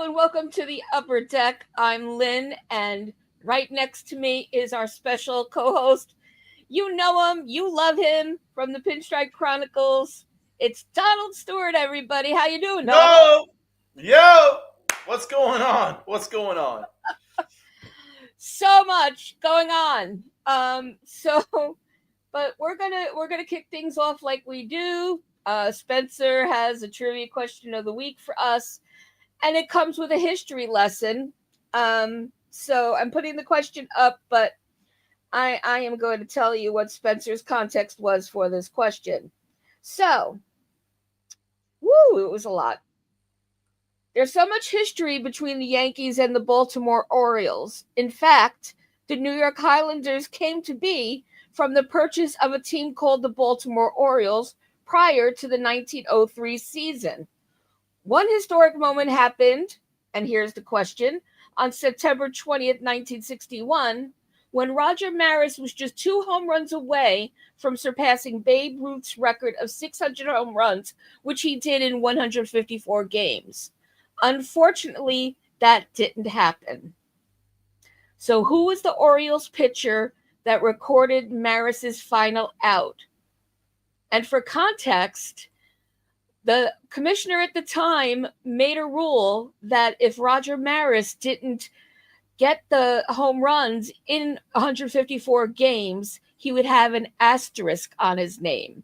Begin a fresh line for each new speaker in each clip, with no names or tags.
and welcome to the Upper Deck. I'm Lynn, and right next to me is our special co-host. You know him, you love him from the Pinstripe Chronicles. It's Donald Stewart, everybody. How you doing, Donald?
Yo, what's going on? What's going on?
So much going on. But we're gonna kick things off like we do. Spencer has a trivia question of the week for us, and it comes with a history lesson. So I'm putting the question up, but I am going to tell you what Spencer's context was for this question. So, it was a lot. There's so much history between the Yankees and the Baltimore Orioles. In fact, the New York Highlanders came to be from the purchase of a team called the Baltimore Orioles prior to the 1903 season. One historic moment happened, and here's the question, on September 20th, 1961, when Roger Maris was just 2 home runs away from surpassing Babe Ruth's record of 600 home runs, which he did in 154 games. Unfortunately, that didn't happen. So, who was the Orioles pitcher that recorded Maris's final out? And for context, the commissioner at the time made a rule that if Roger Maris didn't get the home runs in 154 games, he would have an asterisk on his name.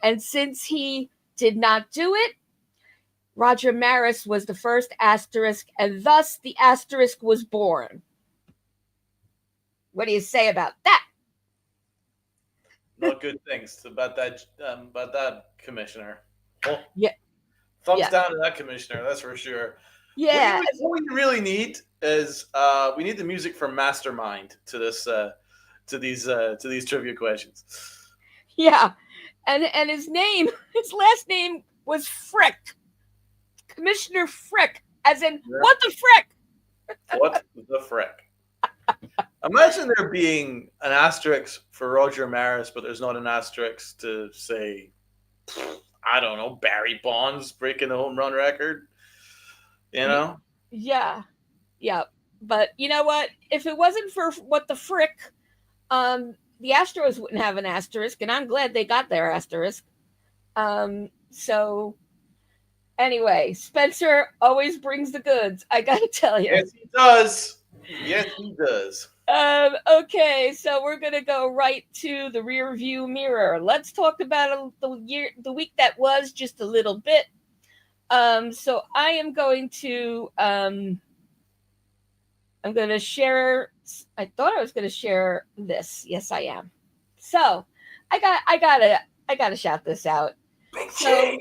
And since he did not do it, Roger Maris was the first asterisk, and thus the asterisk was born. What do you say about that?
Not good things about that commissioner. Oh,
Yeah,
thumbs
yeah,
down to that commissioner. That's for sure.
yeah,
What we really need is we need the music from Mastermind to this to these trivia questions.
yeah. And his last name was Frick, Commissioner Frick, as in
Yeah.
what the frick?
What the frick? Imagine there being an asterisk for Roger Maris, but there's not an asterisk to say, I don't know, Barry Bonds breaking the home run record. You know?
Yeah, yeah. But you know what? If it wasn't for what the frick, the Astros wouldn't have an asterisk, and I'm glad they got their asterisk. So anyway, Spencer always brings the goods. I gotta tell you.
Yes, he does. Yes, he does.
Okay, so we're gonna go right to the rear view mirror. Let's talk about the week that was, just a little bit. So I am going to I'm going to share. I thought I was going to share this. Yes, I am. So I gotta shout this out. So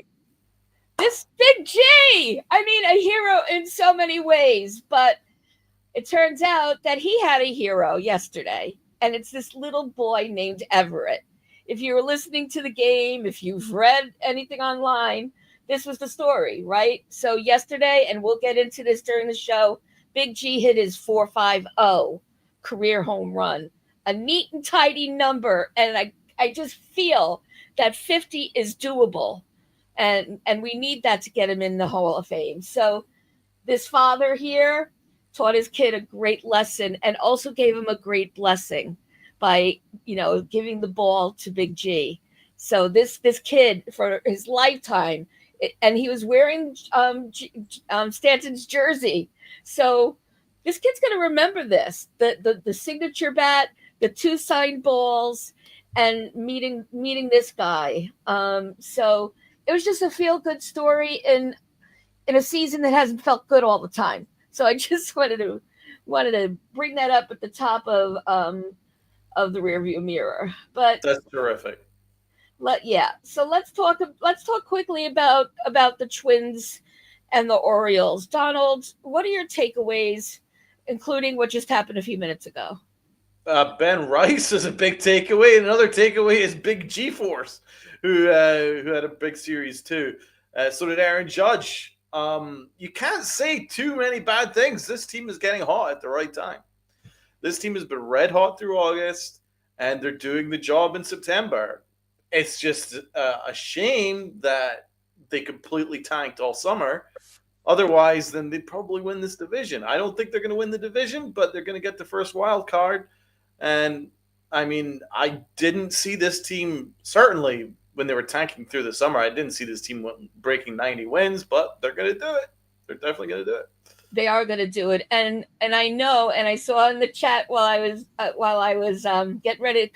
this Big G, I mean, a hero in so many ways, but it turns out that he had a hero yesterday, and it's this little boy named Everett. If you were listening to the game, if you've read anything online, this was the story, right? So yesterday, and we'll get into this during the show, Big G hit his 450 career home run, a neat and tidy number, and I just feel that 50 is doable, and we need that to get him in the Hall of Fame. So this father here taught his kid a great lesson and also gave him a great blessing by, giving the ball to Big G. So this kid for his lifetime, and he was wearing Stanton's jersey. So this kid's going to remember this, the signature bat, the two signed balls, and meeting this guy. So it was just a feel good story in a season that hasn't felt good all the time. So I just wanted to bring that up at the top of the rearview mirror. But
That's terrific.
so let's talk quickly about the Twins and the Orioles. Donald, what are your takeaways, including what just happened a few minutes ago?
Ben Rice is a big takeaway. Another takeaway is Big G Force, who had a big series too. So did Aaron Judge. You can't say too many bad things. This team is getting hot at the right time. This team has been red hot through August, and they're doing the job in September. It's just a shame that they completely tanked all summer, Otherwise, then they'd probably win this division. I don't think they're going to win the division, but they're going to get the first wild card. And I mean, I didn't see this team, certainly when they were tanking through the summer, I didn't see this team breaking 90 wins, but they're going to do it. They're definitely going to do it.
They are going to do it, and I know, and I saw in the chat while I was getting ready to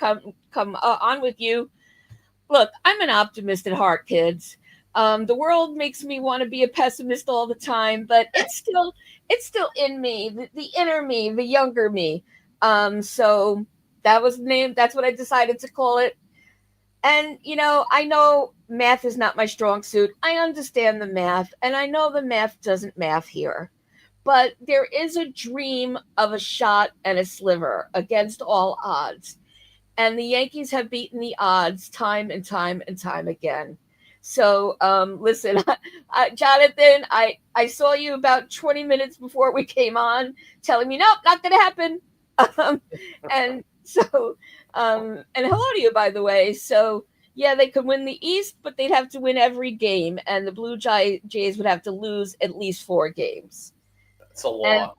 come on with you. Look, I'm an optimist at heart, kids. The world makes me want to be a pessimist all the time, but it's still in me, the inner me, the younger me. So that was the name. That's what I decided to call it. And I know math is not my strong suit. I understand the math, and I know the math doesn't math here. But there is a dream of a shot and a sliver against all odds. And the Yankees have beaten the odds time and time and time again. So, listen, Jonathan, I saw you about 20 minutes before we came on telling me, nope, not going to happen. Um, and so, and hello to you, by the way. So, yeah, they could win the East, but they'd have to win every game, and the Blue Jays would have to lose at least 4 games.
That's a
And
lot.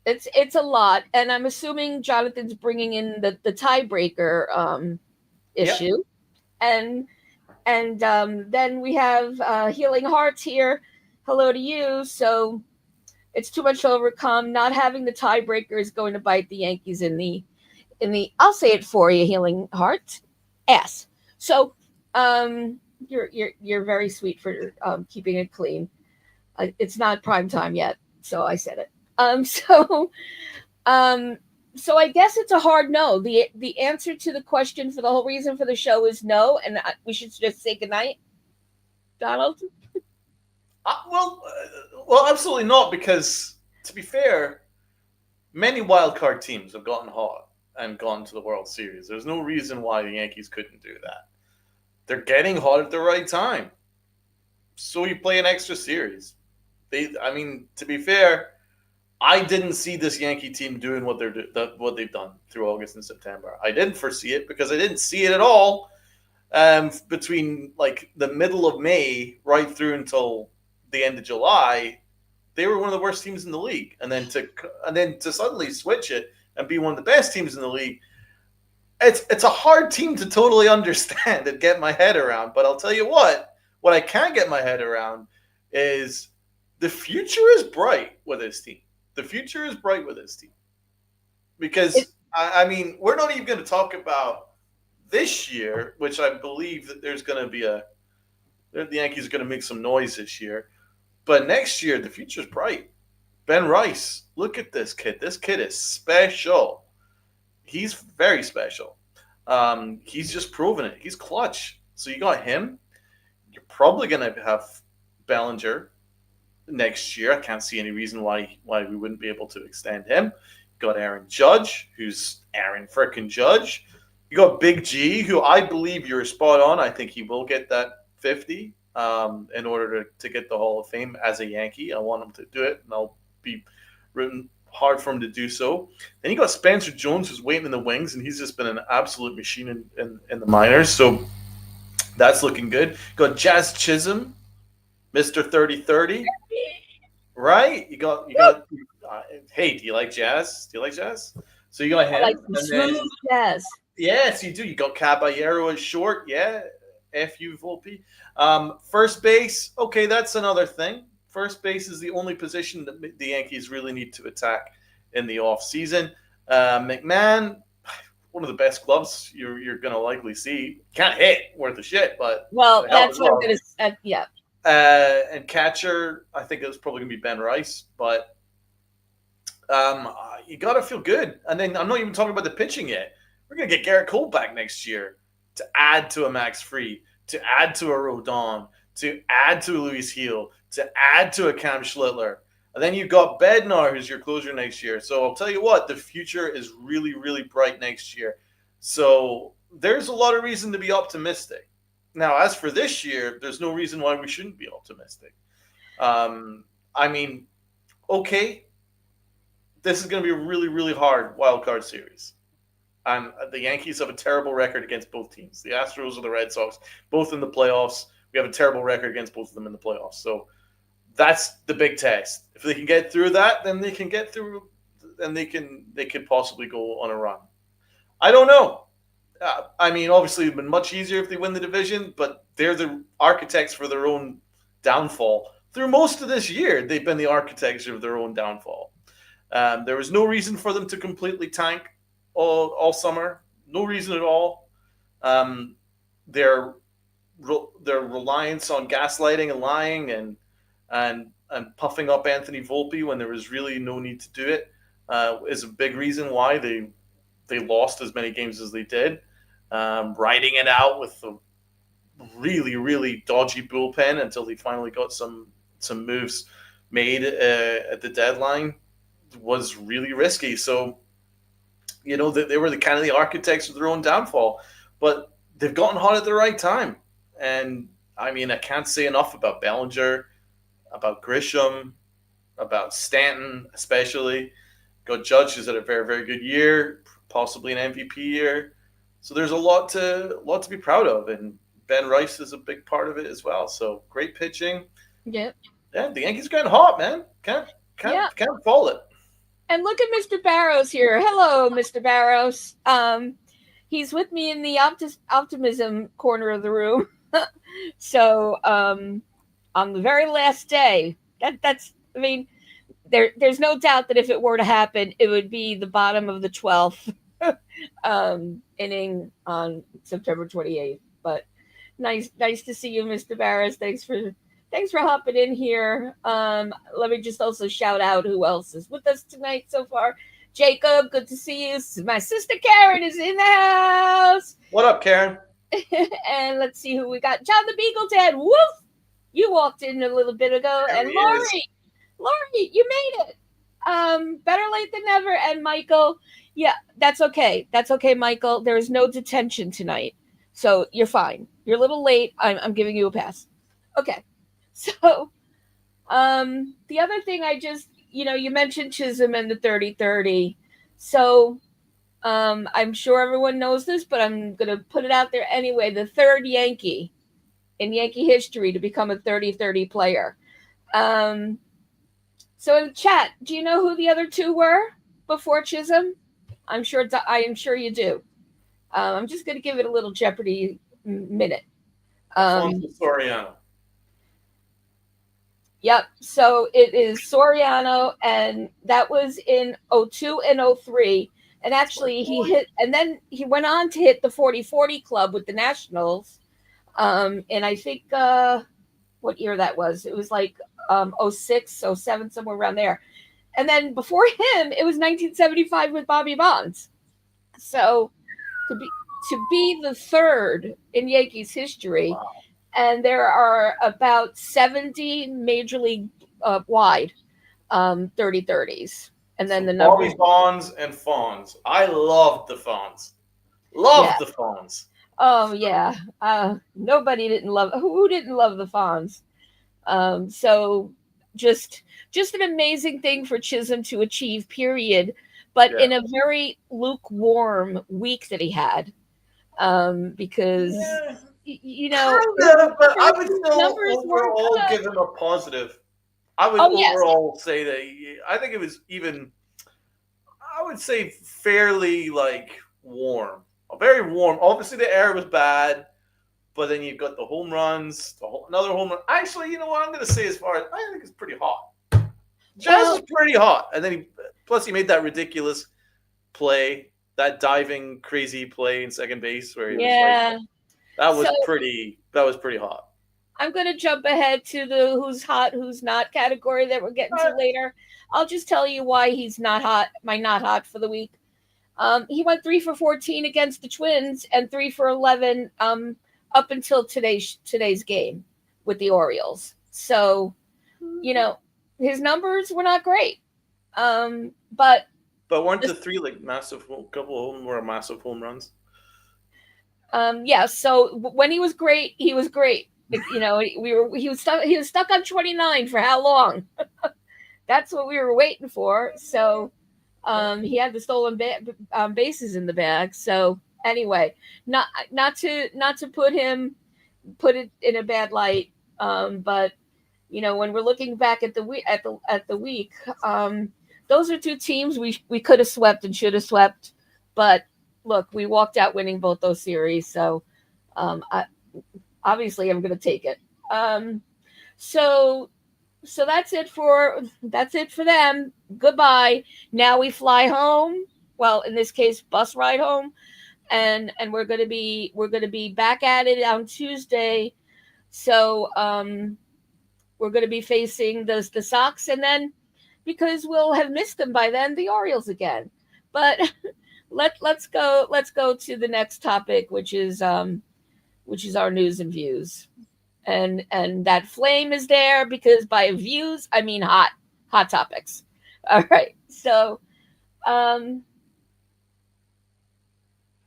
it's a lot, and I'm assuming Jonathan's bringing in the tiebreaker
Yep.
issue, and then we have Healing Hearts here. Hello to you. So it's too much to overcome. Not having the tiebreaker is going to bite the Yankees in the. I'll say it for you, Healing Heart, ass. So you're very sweet for keeping it clean. It's not prime time yet, so I said it. So um, so I guess it's a hard no. The answer to the question for the whole reason for the show is no, and we should just say goodnight, Donald.
Well, absolutely not. Because to be fair, many wild card teams have gotten hot and gone to the World Series. There's no reason why the Yankees couldn't do that. They're getting hot at the right time, so you play an extra series. I mean, to be fair, I didn't see this Yankee team doing what they've done through August and September. I didn't foresee it because I didn't see it at all between like the middle of May right through until the end of July. They were one of the worst teams in the league, and then to suddenly switch it and be one of the best teams in the league. It's a hard team to totally understand and get my head around. But I'll tell you what I can get my head around is the future is bright with this team. The future is bright with this team
It,
because I mean we're not even going to talk about this year, which I believe that there's going to be the Yankees are going to make some noise this year, but next year the future is bright. Ben Rice, look at this kid. This kid is special. He's very special. He's just proven it. He's clutch. So you got him. You're probably going to have Bellinger next year. I can't see any reason why we wouldn't be able to extend him. You got Aaron Judge, who's Aaron frickin' Judge. You got Big G, who I believe you're spot on. I think he will get that 50 in order to get the Hall of Fame as a Yankee. I want him to do it, and I'll be rooting hard for him to do so. Then you got Spencer Jones, who's waiting in the wings, and he's just been an absolute machine in the minors. So that's looking good. You got Jazz Chisholm, Mr. 30-30. Right? You got. Hey, do you like jazz? Do you like jazz? So you got
I
him,
like some
and then
smooth jazz.
yes, you do. You got Caballero as short. Yeah, Fu Volpe. First base. Okay, that's another thing. First base is the only position that the Yankees really need to attack in the off season. McMahon, one of the best gloves you're going to likely see. Can't hit worth a shit, but
Well,
a hell of a
that's what I'm
glove.
gonna. Yeah,
And catcher, I think it was probably going to be Ben Rice, but you got to feel good. And then I'm not even talking about the pitching yet. We're going to get Garrett Cole back next year to add to a Max Free, to add to a Rodon, to add to a Luis Heel, to add to a Cam Schlittler. And then you got Bednar, who's your closer next year. So I'll tell you what, the future is really, really bright next year. So there's a lot of reason to be optimistic. Now, as for this year, there's no reason why we shouldn't be optimistic. I mean, okay, this is going to be a really, really hard wild card series. The Yankees have a terrible record against both teams. The Astros or the Red Sox, both in the playoffs. We have a terrible record against both of them in the playoffs. So That's the big test. If they can get through that, then they can get through, and they could possibly go on a run. I don't know. I mean, obviously, it'd been much easier if they win the division, but they're the architects for their own downfall. Through most of this year, they've been the architects of their own downfall. There was no reason for them to completely tank all summer. No reason at all. Um, their their reliance on gaslighting and lying and puffing up Anthony Volpe when there was really no need to do it is a big reason why they lost as many games as they did. Riding it out with the really dodgy bullpen until they finally got some moves made at the deadline was really risky. So they were the kind of the architects of their own downfall, but they've gotten hot at the right time. And I mean, I can't say enough about Bellinger, about Grisham, about Stanton, especially. Got Judge who's had a very good year, possibly an MVP year. So there's a lot to be proud of, and Ben Rice is a big part of it as well. So great pitching.
Yep.
Yeah, the Yankees getting hot, man. Can't fault it.
And look at Mr. Barrows here. Hello, Mr. Barrows. He's with me in the optimism corner of the room. So on the very last day, that's I mean, there's no doubt that if it were to happen, it would be the bottom of the 12th inning on September 28th. But nice to see you, Mr. Barrows. Thanks for hopping in here. Let me just also shout out who else is with us tonight so far. Jacob, good to see you. My sister Karen is in the house.
What up, Karen?
And let's see who we got. John the Beagle Dad. Woof! You walked in a little bit ago.
There
And
he
Lori,
is.
you made it. Better late than never. And Michael, yeah, that's okay. That's okay, Michael. There is no detention tonight. So you're fine. You're a little late. I'm giving you a pass. Okay. So the other thing you mentioned Chisholm and the 30-30. So I'm sure everyone knows this, but I'm going to put it out there anyway. The third Yankee in Yankee history to become a 30-30 player. So in chat, do you know who the other two were before Chisholm? I am sure you do. I'm just going to give it a little Jeopardy minute.
Alfonso Soriano.
Yep. So it is Soriano, and that was in 02 and 03. And actually, he hit, and then he went on to hit the 40-40 club with the Nationals. And I think what year that was? It was like 06, 07, somewhere around there. And then before him, it was 1975 with Bobby Bonds. So to be the third in Yankees history.
Wow.
And there are about 70 major league wide 30-30s. And then the numbers.
Bobby Bonds and Fonz. I loved the Fonz. Loved the Fonz.
Oh, yeah. Nobody didn't love. Who didn't love the Fonz? So just an amazing thing for Chisholm to achieve, period. But in a very lukewarm week that he had. Because... Yeah.
But I would still overall give him a positive. I would overall say that I think it was even, I would say, fairly warm. Very warm. Obviously, the air was bad, but then you've got the home runs, another home run. Actually, you know what I'm going to say as far as I think it's pretty hot. Jazz was pretty hot. And then he made that ridiculous play, that diving crazy play in second base where he was that was pretty hot.
I'm going to jump ahead to the who's hot, who's not category that we're getting to later. I'll just tell you why he's not hot, my not hot for the week. He went 3 for 14 against the Twins and 3 for 11 up until today's game with the Orioles. So, his numbers were not great. But
weren't the three massive, couple of them were massive home runs?
So when he was great, he was great. He was stuck on 29 for how long? That's what we were waiting for. So he had the stolen bases in the bag. So anyway, not to put it in a bad light, but When we're looking back at the week at the week, those are two teams we could have swept and should have swept, but look, we walked out winning both those series. So I, obviously, I'm going to take it. Um, so that's it for them. Goodbye. Now we fly home. Well, in this case, bus ride home, and we're gonna be back at it on Tuesday. So we're gonna be facing the Sox, and then because we'll have missed them by then, the Orioles again. But let's go to the next topic, which is our news and views. And that flame is there because by views I mean hot topics. All right. So um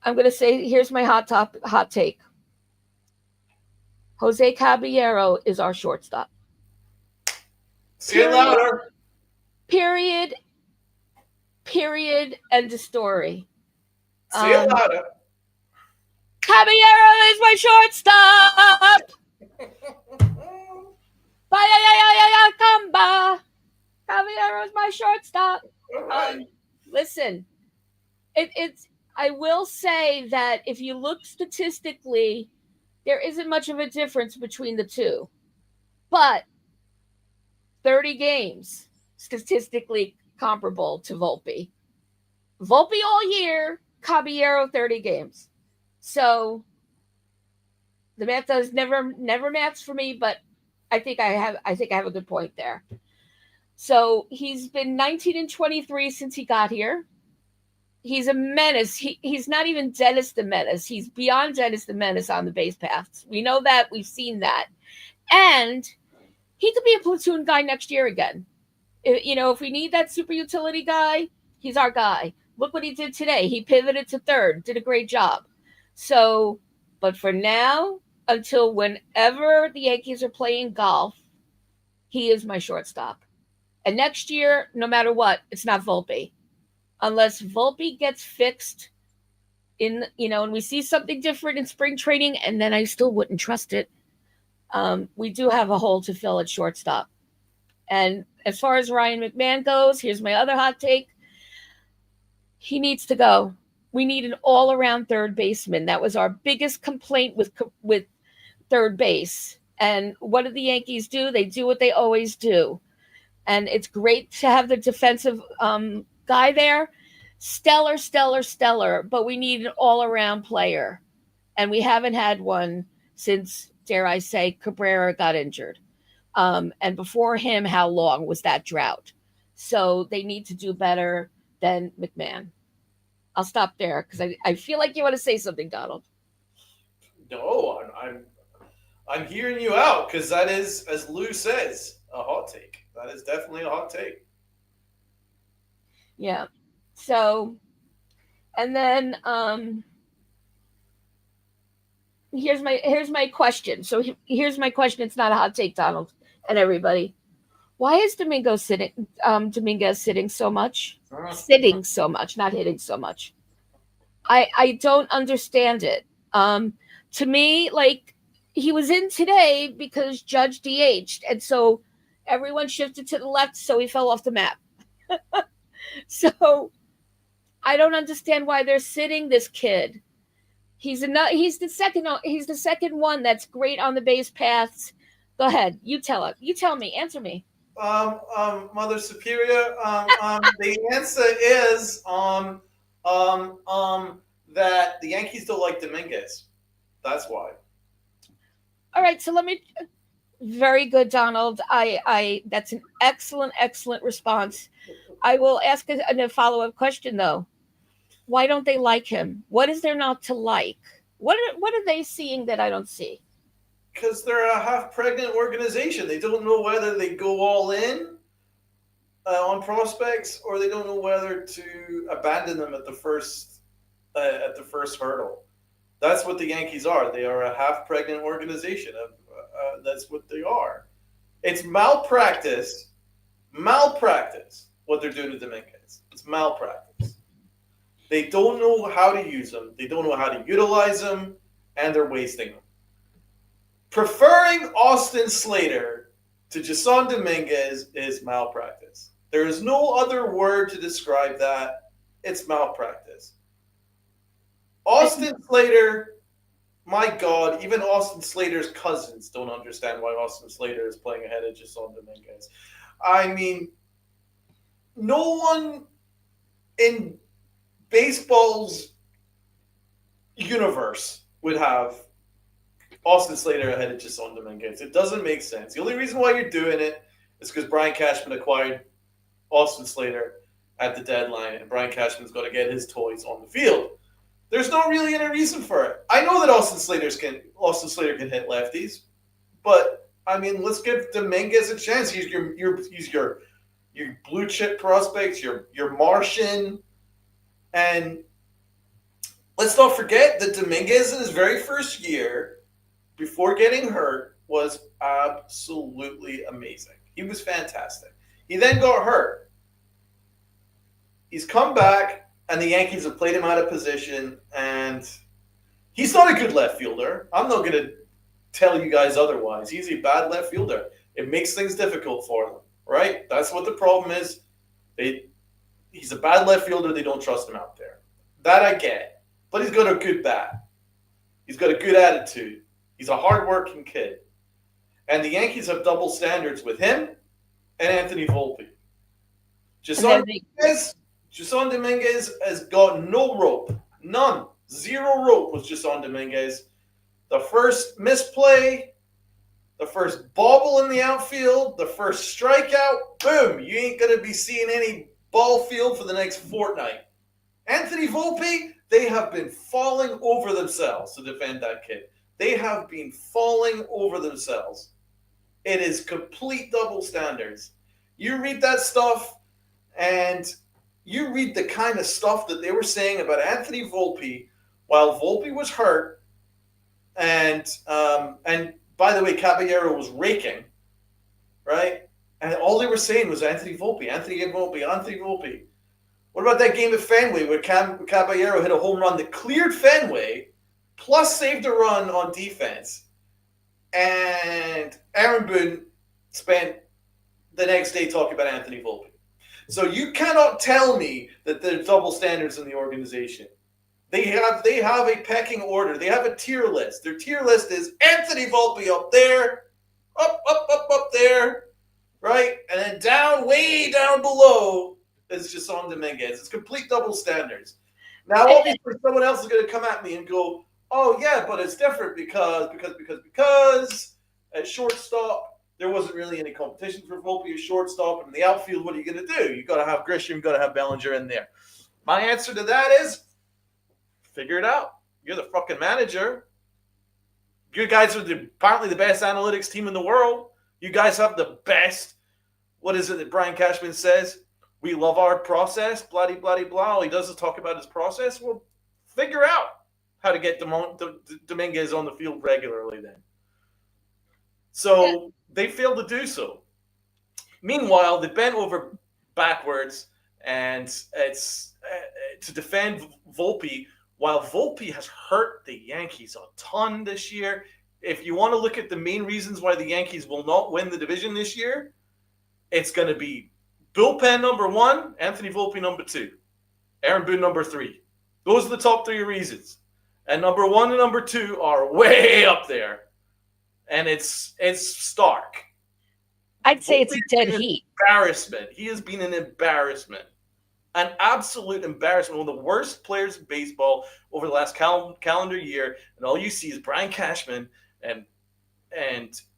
I'm gonna say here's my hot take. Jose Caballero is our shortstop.
Say it
Period.
louder.
Period. Period. End of story.
Say it louder.
Caballero is my shortstop. Kamba. Caballero is my shortstop.
All right.
Listen, it's. I will say that if you look statistically, there isn't much of a difference between the two, but 30 games statistically comparable to Volpe. Volpe all year, Caballero 30 games. So the math does never maths for me, but I think I have a good point there. So he's been 19 and 23 since he got here. He's a menace. He's not even Dennis the Menace. He's beyond Dennis the Menace on the base paths. We know that. We've seen that. And he could be a platoon guy next year again. If we need that super utility guy, he's our guy. Look what he did today. He pivoted to third, did a great job. So, but for now, until whenever the Yankees are playing golf, he is my shortstop. And next year, no matter what, it's not Volpe. Unless Volpe gets fixed and we see something different in spring training, and then I still wouldn't trust it. We do have a hole to fill at shortstop. And as far as Ryan McMahon goes, here's my other hot take. He needs to go. We need an all-around third baseman. That was our biggest complaint with third base. And what do the Yankees do? They do what they always do. And it's great to have the defensive guy there. Stellar, stellar, stellar. But we need an all-around player. And we haven't had one since, dare I say, Cabrera got injured. And before him, how long was that drought? So they need to do better than McMahon. I'll stop there because I feel like you want to say something, Donald.
No, I'm hearing you out because that is, as Lou says, a hot take. That is definitely a hot take.
Yeah. So, and then here's my question. So here's my question. It's not a hot take, Donald, and everybody. Why is Dominguez sitting so much? Sitting so much, not hitting so much. I don't understand it. To me, like he was in today because Judge DH'd, and so everyone shifted to the left, so he fell off the map. So I don't understand why they're sitting this kid. He's the second. He's the second one that's great on the base paths. Go ahead, you tell it. You tell me. Answer me.
Mother Superior. The answer is that the Yankees don't like Dominguez. That's why.
All right, so let me. Very good, Donald. I that's an excellent response. I will ask a follow up question though. Why don't they like him? What is there not to like? What are they seeing that I don't see?
Because they're a half pregnant organization. They don't know whether they go all in on prospects or they don't know whether to abandon them at the first hurdle. That's what the Yankees are. They are a half pregnant organization. That's what they are. It's malpractice. What they're doing to Dominguez. It's malpractice. They don't know how to use them. They don't know how to utilize them, and they're wasting them. Preferring Austin Slater to Jason Dominguez is malpractice. There is no other word to describe that. It's malpractice.
And,
Austin Slater, my God, even Austin Slater's cousins don't understand why Austin Slater is playing ahead of Jason Dominguez. I mean, no one in baseball's universe would have Austin Slater ahead of Jason Dominguez. It doesn't make sense. The only reason why you're doing it is because Brian Cashman acquired Austin Slater at the deadline, and Brian Cashman's got to get his toys on the field. There's not really any reason for it. I know that Austin Slater can hit lefties, but I mean, let's give Dominguez a chance. He's your blue chip prospects, your Martian, and let's not forget that Dominguez in his very first year before getting hurt was absolutely amazing. He was fantastic. He then got hurt. He's come back, and the Yankees have played him out of position, and he's not a good left fielder. I'm not going to tell you guys otherwise. He's a bad left fielder. It makes things difficult for them, right? That's what the problem is. He's a bad left fielder. They don't trust him out there. That I get. But he's got a good bat. He's got a good attitude. He's a hardworking kid. And the Yankees have double standards with him and Anthony Volpe. Jason Dominguez has got no rope. None. Zero rope with Jason Dominguez. The first misplay, the first bobble in the outfield, the first strikeout, boom, you ain't going to be seeing any ball field for the next fortnight. Anthony Volpe, they have been falling over themselves to defend that kid. They have been falling over themselves. It is complete double standards. You read that stuff, and you read the kind of stuff that they were saying about Anthony Volpe while Volpe was hurt, and by the way, Caballero was raking, right? And all they were saying was Anthony Volpe, Anthony Volpe, Anthony Volpe. What about that game at Fenway where Caballero hit a home run that cleared Fenway, plus saved a run on defense, and Aaron Boone spent the next day talking about Anthony Volpe. So you cannot tell me that there's double standards in the organization. They have a pecking order. They have a tier list. Their tier list is Anthony Volpe up there, up there, right? And then down, way down below is Jason Dominguez. It's complete double standards. Now, obviously, someone else is going to come at me and go, oh, yeah, but it's different because at shortstop, there wasn't really any competition for Volpe at shortstop. And in the outfield, what are you going to do? You've got to have Grisham, you've got to have Bellinger in there. My answer to that is figure it out. You're the fucking manager. You guys are apparently the best analytics team in the world. You guys have the best. What is it that Brian Cashman says? We love our process, blah, blah, blah. All he does is talk about his process. Well, figure out how to get Dominguez on the field regularly then. So they failed to do so. Meanwhile, they bent over backwards, and it's to defend Volpe, while Volpe has hurt the Yankees a ton this year. If you want to look at the main reasons why the Yankees will not win the division this year, it's going to be bullpen number 1, Anthony Volpe number 2, Aaron Boone number 3. Those are the top 3 reasons. And number 1 and number 2 are way up there. And it's stark.
I'd say it's a dead heat.
Embarrassment. He has been an embarrassment. An absolute embarrassment. One of the worst players in baseball over the last calendar year. And all you see is Brian Cashman and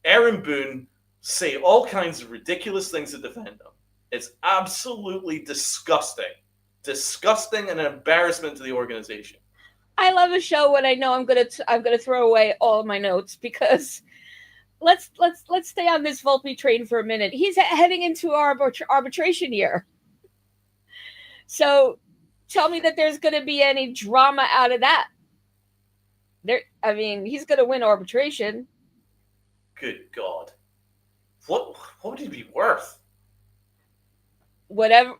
Aaron Boone say all kinds of ridiculous things to defend him. It's absolutely disgusting. Disgusting and an embarrassment to the organization.
I love a show when I know I'm gonna throw away all of my notes because let's stay on this Volpe train for a minute. He's heading into our arbitration year. So tell me that there's going to be any drama out of that. He's going to win arbitration.
Good God. What would he be worth?
Whatever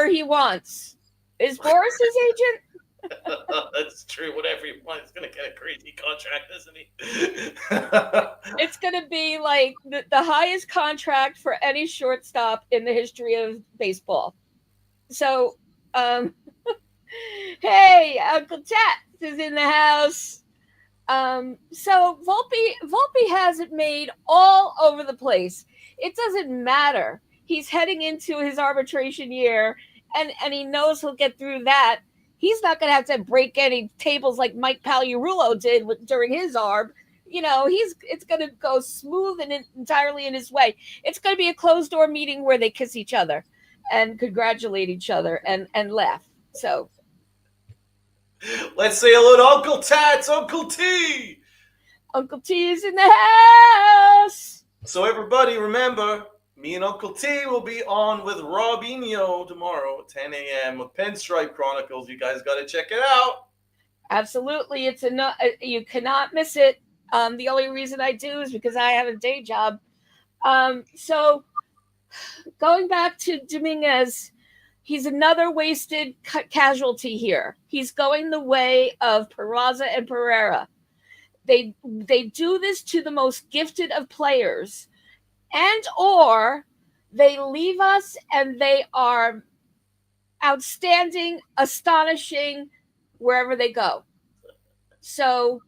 he wants. Is Boris his agent?
That's true. Whatever you want, he's gonna get a crazy contract, isn't he?
It's going to be like the highest contract for any shortstop in the history of baseball. So, um, hey, Uncle Tat is in the house. So Volpe has it made all over the place. It doesn't matter. He's heading into his arbitration year, and he knows he'll get through that. He's not going to have to break any tables like Mike Pagliarulo did during his arb. It's going to go smooth and entirely in his way. It's going to be a closed door meeting where they kiss each other and congratulate each other and laugh. So
Let's say hello to Uncle Tats, Uncle T.
Uncle T is in the house.
So everybody, remember, me and Uncle T will be on with Robinho tomorrow at 10 a.m. with Pinstripe Chronicles. You guys got to check it out.
Absolutely, you cannot miss it. The only reason I do is because I have a day job. So going back to Dominguez, he's another wasted casualty here. He's going the way of Peraza and Pereira. They do this to the most gifted of players, and or they leave us and they are outstanding, astonishing wherever they go. So,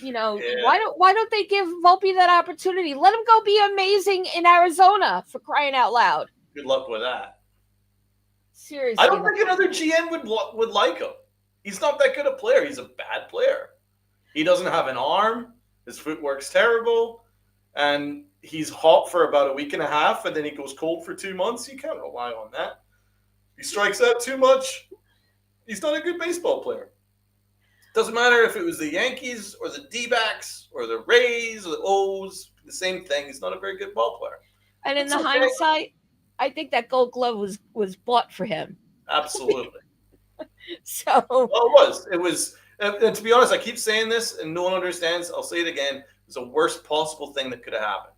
why don't they give Volpe that opportunity? Let him go be amazing in Arizona, for crying out loud.
Good luck with that.
Seriously,
I don't think another GM would like him. He's not that good a player. He's a bad player. He doesn't have an arm. His footwork's terrible. And he's hot for about a week and a half, and then he goes cold for 2 months. You can't rely on that. He strikes out too much. He's not a good baseball player. Doesn't matter if it was the Yankees or the D-backs or the Rays or the O's, the same thing. He's not a very good ball player.
And in hindsight, I think that Gold Glove was bought for him.
Absolutely.
So
well, it was. And to be honest, I keep saying this, and no one understands. I'll say it again. It was the worst possible thing that could have happened.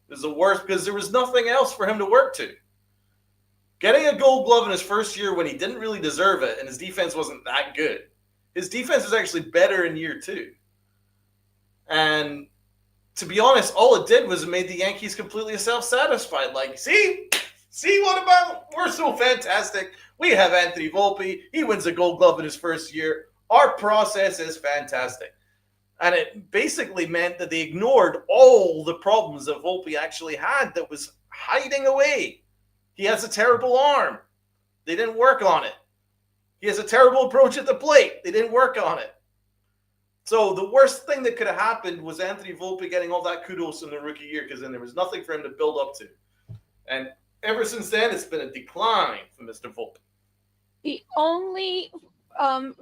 It was the worst because there was nothing else for him to work to. Getting a Gold Glove in his first year when he didn't really deserve it, and his defense wasn't that good. His defense was actually better in year 2. And to be honest, all it did was it made the Yankees completely self-satisfied. Like, see what about? We're so fantastic. We have Anthony Volpe. He wins a Gold Glove in his first year. Our process is fantastic. And it basically meant that they ignored all the problems that Volpe actually had that was hiding away. He has a terrible arm. They didn't work on it. He has a terrible approach at the plate. They didn't work on it. So the worst thing that could have happened was Anthony Volpe getting all that kudos in the rookie year, because then there was nothing for him to build up to. And ever since then, it's been a decline for Mr. Volpe.
The only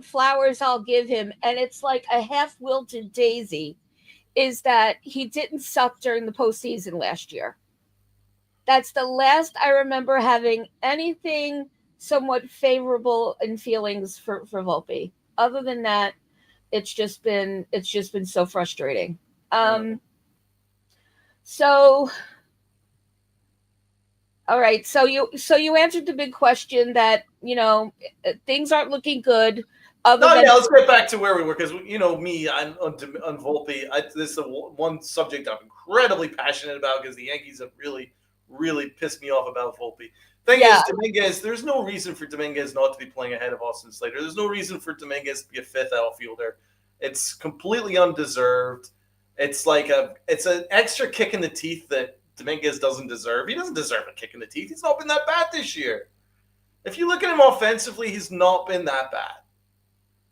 flowers I'll give him, and it's like a half-wilted daisy, is that he didn't suck during the postseason last year. That's the last I remember having anything somewhat favorable in feelings for Volpe. Other than that, it's just been so frustrating. So all right, so you answered the big question that things aren't looking good.
Let's get back to where we were, because me on Volpe. This is one subject I'm incredibly passionate about, because the Yankees have really, really pissed me off about Volpe. Thing is, Dominguez, there's no reason for Dominguez not to be playing ahead of Austin Slater. There's no reason for Dominguez to be a fifth outfielder. It's completely undeserved. It's like it's an extra kick in the teeth that Dominguez doesn't deserve. He doesn't deserve a kick in the teeth. He's not been that bad this year. If you look at him offensively, he's not been that bad.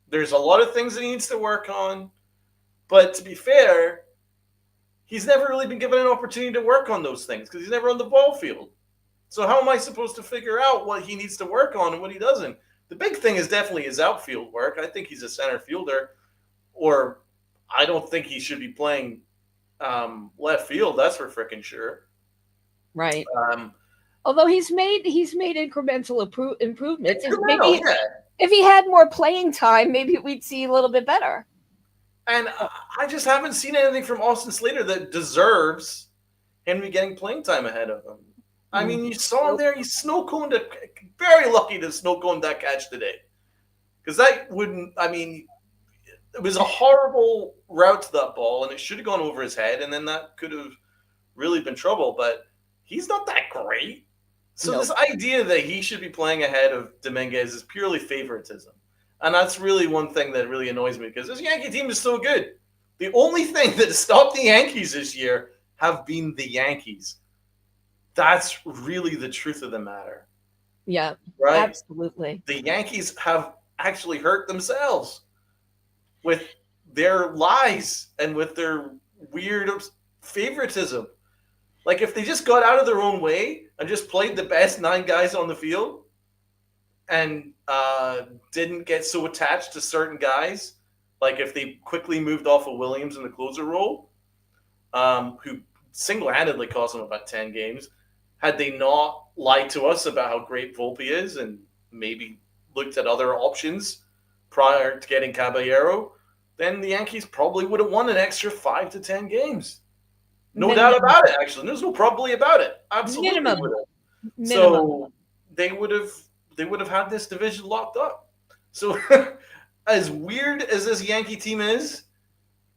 There's a lot of things that he needs to work on. But to be fair, he's never really been given an opportunity to work on those things, because he's never on the ball field. So how am I supposed to figure out what he needs to work on and what he doesn't? The big thing is definitely his outfield work. I think he's a center fielder, or I don't think he should be playing left field. That's for freaking sure.
Right. Although he's made incremental improvements. If he had more playing time, maybe we'd see a little bit better.
And I just haven't seen anything from Austin Slater that deserves him to be getting playing time ahead of him. I mean, you saw him there. He snow-coned very lucky to snow-cone that catch today. because that wouldn't. I mean, it was a horrible route to that ball, and it should have gone over his head, and then that could have really been trouble. But he's not that great. So this
Nope.
idea that he should be playing ahead of Dominguez is purely favoritism, and that's really one thing that really annoys me because this Yankee team is so good. The only thing that stopped the Yankees this year have been the Yankees. That's really the truth of the matter,
Yeah,
right?
absolutely.
The Yankees have actually hurt themselves with their lies and with their weird favoritism. Like if they just got out of their own way and just played the best nine guys on the field and didn't get so attached to certain guys, like if they quickly moved off of Williams in the closer role, who single-handedly cost them about 10 games, had they not lied to us about how great Volpe is and maybe looked at other options prior to getting Caballero, then the Yankees probably would have won an extra 5 to 10 games. No doubt
Minimum.
about it, actually. There's no probably about it. Absolutely would
Minimum.
have.
Minimum.
So they would have had this division locked up. So as weird as this Yankee team is,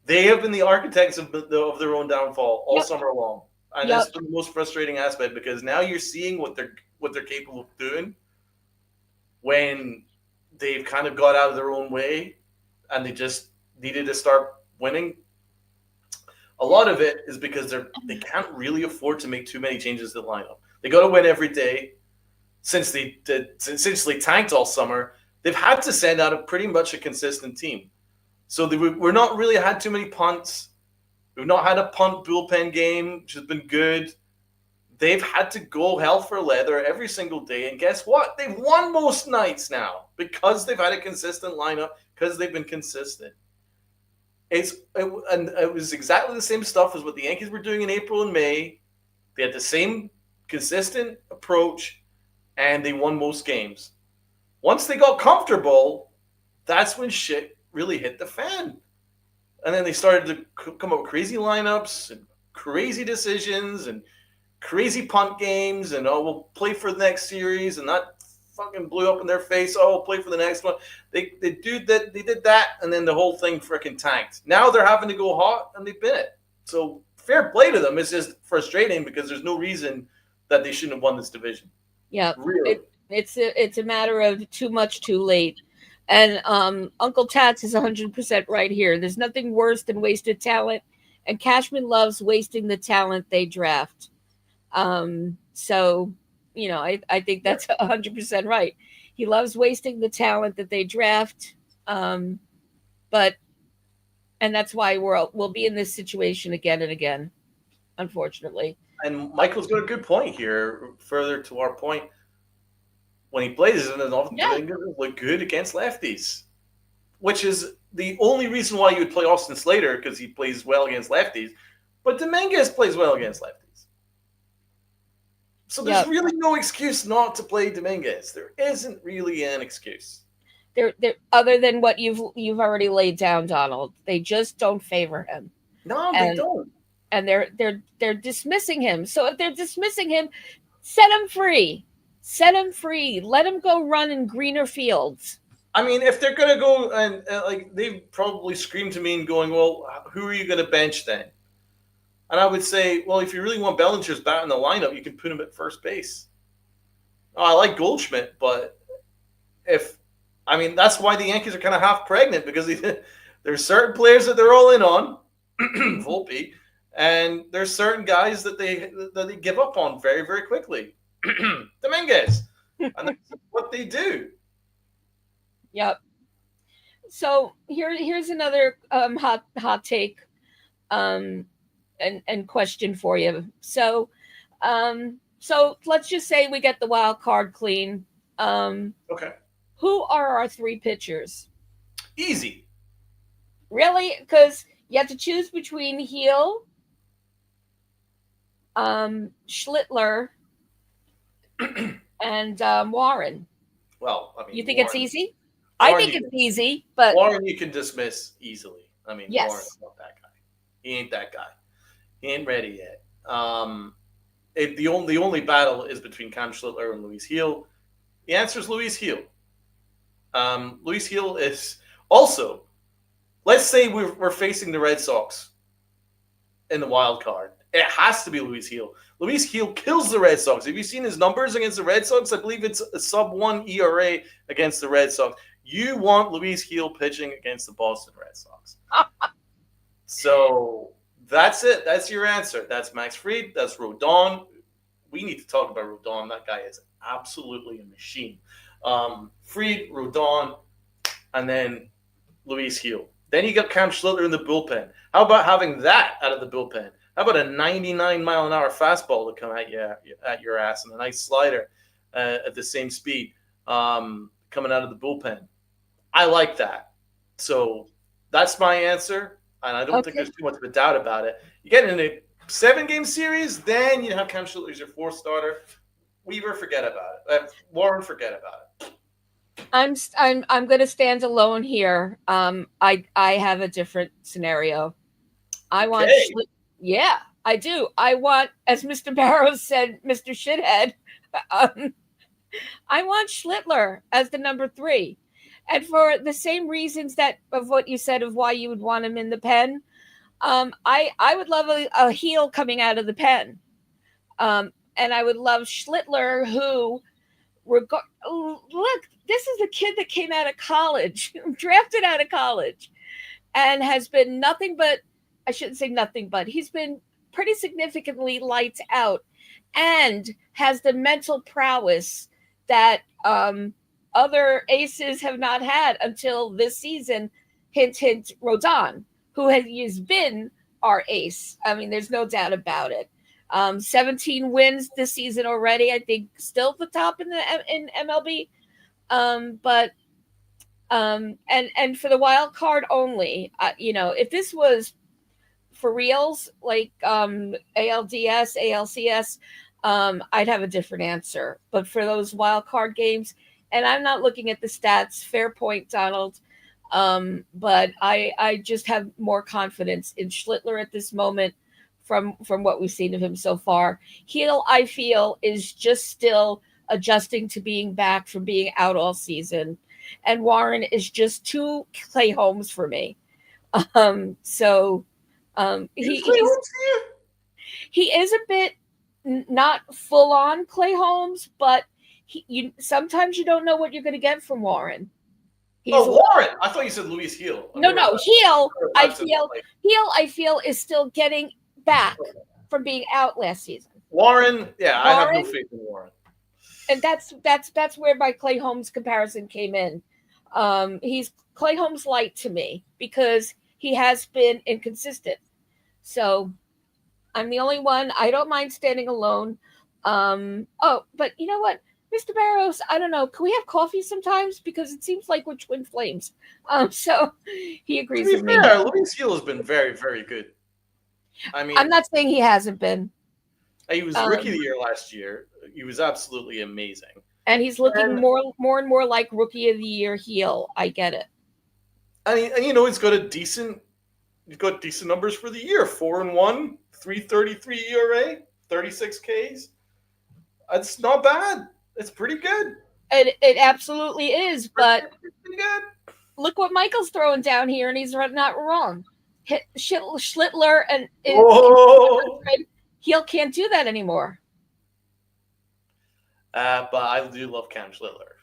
they have been the architects of their own downfall all
Yep.
summer long, and that's
Yep.
been the most frustrating aspect because now you're seeing what they're capable of doing when they've kind of got out of their own way and they just needed to start winning. A lot of it is because they can't really afford to make too many changes to the lineup. They got to win every day. Since they essentially tanked all summer, they've had to send out a pretty much a consistent team. So we're not really had too many punts. We've not had a punt bullpen game, which has been good. They've had to go hell for leather every single day, and guess what? They've won most nights now because they've had a consistent lineup because they've been consistent. And it was exactly the same stuff as what the Yankees were doing in April and May. They had the same consistent approach, and they won most games. Once they got comfortable, that's when shit really hit the fan. And then they started to come up with crazy lineups and crazy decisions and crazy punt games. And oh, we'll play for the next series, and that fucking blew up in their face. Oh, we'll play for the next one. They did that, and then the whole thing freaking tanked. Now they're having to go hot, and they've been it. So fair play to them. It's just frustrating because there's no reason that they shouldn't have won this division.
Yeah.
Really.
It's a matter of too much too late. And Uncle Tats is 100% right here. There's nothing worse than wasted talent, and Cashman loves wasting the talent they draft. So, I think that's 100% right. He loves wasting the talent that they draft. But and that's why we'll be in this situation again and again, unfortunately.
And Michael's got a good point here. Further to our point, when he plays, and then often
Yeah.
Dominguez look good against lefties, which is the only reason why you would play Austin Slater because he plays well against lefties. But Dominguez plays well against lefties, so there's
Yep.
really no excuse not to play Dominguez. There isn't really an excuse.
They're other than what you've already laid down, Donald. They just don't favor him.
No, they
And
don't.
and they're dismissing him. So if they're dismissing him, set him free. Set him free. Let him go run in greener fields.
I mean, if they're gonna go and like they probably scream to me and going, well, who are you gonna bench then? And I would say, well, if you really want Bellinger's bat in the lineup, you can put him at first base. Oh, I like Goldschmidt, but if I mean that's why the Yankees are kind of half pregnant because there's certain players that they're all in on, Volpe, and there's certain guys that they give up on very very quickly, Dominguez, and that's what they do.
Yep. So here's another hot take and question for you. So let's just say we get the wild card clean.
Okay,
Who are our three pitchers?
easy.
Really? Because you have to choose between Heel, Schlittler, and Warren.
Well, I mean,
You think it's
Warren,
easy? I
Warren,
think it's easy, but
Warren you can dismiss easily. I mean,
yes.
Warren's not that guy. He ain't that guy. He ain't ready yet. The only battle is between Cam Schlittler and Luis Heel. The answer is Luis Heel. Luis Heel is also. Let's say we're facing the Red Sox in the wild card. It has to be Luis Heel. Luis Heel kills the Red Sox. Have you seen his numbers against the Red Sox? I believe it's a sub 1 ERA against the Red Sox. You want Luis Heel pitching against the Boston Red Sox. So that's it. That's your answer. That's Max Fried. That's Rodon. We need to talk about Rodon. That guy is absolutely a machine. Fried, Rodon, and then Luis Heel. Then you got Cam Schlittler in the bullpen. How about having that out of the bullpen? How about a 99-mile-an-hour fastball to come at your ass and a nice slider at the same speed coming out of the bullpen? I like that. So that's my answer, and I don't think there's too much of a doubt about it. You get in a 7-game series, then you have Cam Schlittler as your 4th starter. Weaver, forget about it. Warren, forget about it.
I'm going to stand alone here. I have a different scenario. I want yeah, I do. I want, as Mr. Barrows said, Mr. Shithead. I want Schlittler as the number 3, and for the same reasons that of what you said of why you would want him in the pen. I would love a heel coming out of the pen, and I would love Schlittler who. Look, this is a kid that came out of college, drafted out of college, and has been nothing but, I shouldn't say nothing but, he's been pretty significantly lights out and has the mental prowess that other aces have not had until this season. Hint, hint, Rodon, who has been our ace. I mean, there's no doubt about it. 17 wins this season already. I think still the top in MLB. And for the wild card only, if this was for reals, like ALDS, ALCS, I'd have a different answer. But for those wild card games, and I'm not looking at the stats. Fair point, Donald. But I just have more confidence in Schlittler at this moment from what we've seen of him so far. Heel, I feel, is just still adjusting to being back from being out all season. And Warren is just too Clay Holmes for me. So he is a bit not full on Clay Holmes, but sometimes you don't know what you're going to get from Warren.
Warren! I thought you said Luis Heel.
No, Heel. I feel is still getting back from being out last season.
Warren, I have no faith in Warren.
And that's where my Clay Holmes comparison came in. He's Clay Holmes light to me because he has been inconsistent. So I'm the only one. I don't mind standing alone. But you know what, Mr. Barrows, I don't know. Can we have coffee sometimes? Because it seems like we're twin flames. So he agrees with me.
Luis Heel has been very, very good. I mean,
I'm not saying he hasn't been.
He was rookie of the year last year. He was absolutely amazing.
And he's looking more and more like rookie of the year Heel. I get it.
And he's got decent numbers for the year. 4-1, 3.33 ERA, 36 Ks. It's not bad. It's pretty good.
It absolutely is. But look what Michael's throwing down here, and he's not wrong. Schlittler and Heel can't do that anymore.
But I do love Cam Schlittler.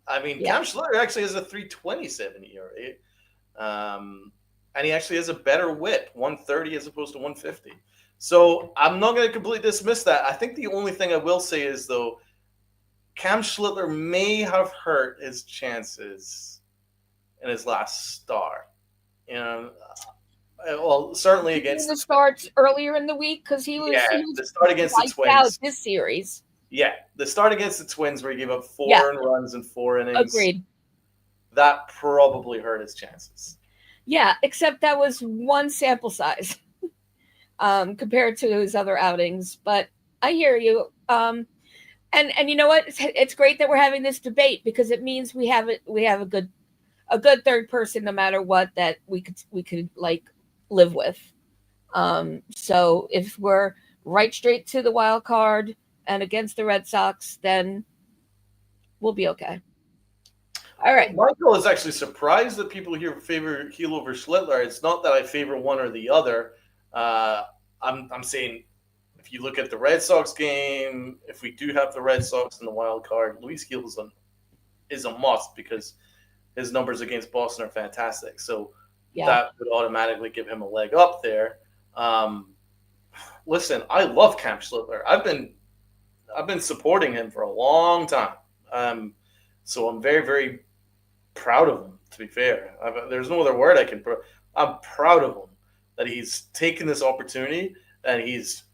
Cam Schlittler actually has a 3.27 ERA. And he actually has a better whip, 130 as opposed to 150. So I'm not going to completely dismiss that. I think the only thing I will say is, though, Cam Schlittler may have hurt his chances in his last start. Certainly against
the starts earlier in the week because he was
the start against the Twins
out this series.
Yeah, the start against the Twins where he gave up 4 runs in 4 innings.
Agreed.
That probably hurt his chances.
Yeah, except that was one sample size compared to his other outings. But I hear you. And you know what? It's great that we're having this debate because it means we have a good third person no matter what that we could like live with. So if we're right straight to the wild card and against the Red Sox, then we'll be okay. All right.
Michael is actually surprised that people here favor Heel over Schlittler. It's not that I favor one or the other. Uh, I'm saying if you look at the Red Sox game, if we do have the Red Sox in the wild card, Luis Gil is a must because his numbers against Boston are fantastic. So
Yeah.
that would automatically give him a leg up there. Um, Listen, I love Cam Schlittler. I've been supporting him for a long time. Um, so I'm very very proud of him. To be fair, there's no other word I can put. I'm proud of him that he's taken this opportunity and he's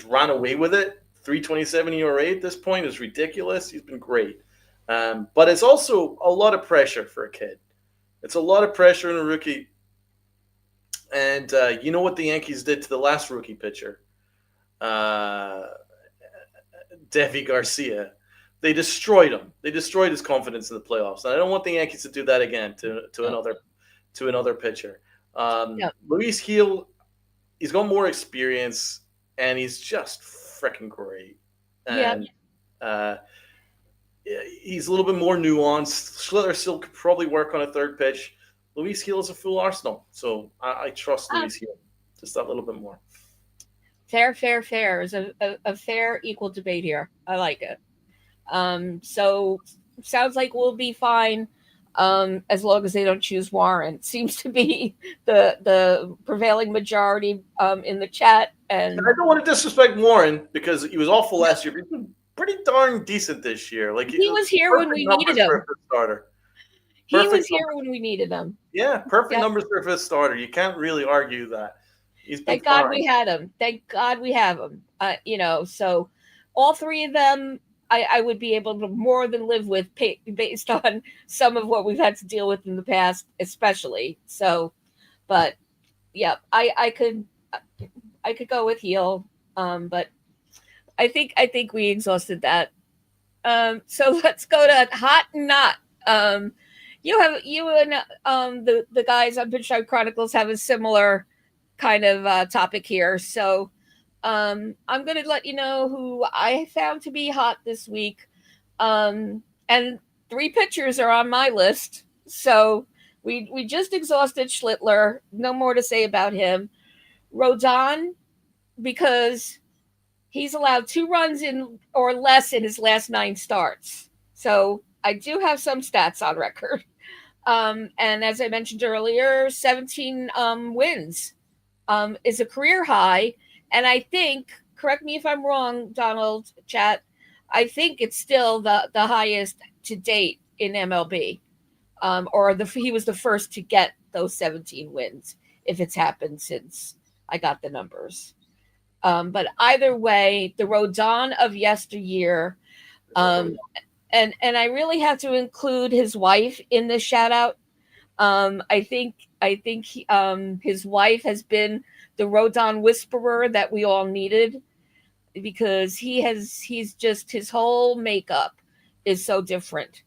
run away with it. 3.27 ERA at this point is ridiculous. He's been great, but it's also a lot of pressure for a kid. It's a lot of pressure in a rookie. And you know what the Yankees did to the last rookie pitcher, uh, Devi Garcia? They destroyed him. They destroyed his confidence in the playoffs. And I don't want the Yankees to do that again
No.
to another pitcher.
No.
Luis Gil, he's got more experience, and he's just freaking great.
Yeah.
And uh, he's a little bit more nuanced. Schlitter still could probably work on a third pitch. Luis Gil is a full arsenal, so I trust
Ah,
Luis Gil just that little bit more.
fair, fair, fair is a fair equal debate here. I like it. So sounds like we'll be fine. As long as they don't choose Warren, seems to be the prevailing majority in the chat.
And
And
I don't want to disrespect Warren because he was awful last year, but he's been pretty darn decent this year. Like
he was here when
perfect
we
numbers
needed
for a
him.
fifth starter.
He
Perfect
was here
numbers.
when we needed him.
Yeah, perfect
Yep.
numbers for a fifth starter. You can't really argue that. He's been
Thank God
fine.
we had him. Thank God we have him. So all three of them, I would be able to more than live with based on some of what we've had to deal with in the past, especially. So, but yeah, I could go with heel. But I think we exhausted that. So let's go to hot and not. Um, you and the guys on Pinstripe Chronicles have a similar kind of topic here. So I'm going to let you know who I found to be hot this week. And three pitchers are on my list. So we just exhausted Schlittler. No more to say about him. Rodon, because he's allowed 2 runs in or less in his last 9 starts. So I do have some stats on record. And as I mentioned earlier, 17 wins is a career high. And I think, correct me if I'm wrong, Donald, chat, I think it's still the highest to date in MLB. He was the first to get those 17 wins, if it's happened since I got the numbers. But either way, the Rodon of yesteryear, um, and I really have to include his wife in this shout out. I think his wife has been the Rodon whisperer that we all needed because he's just his whole makeup is so different.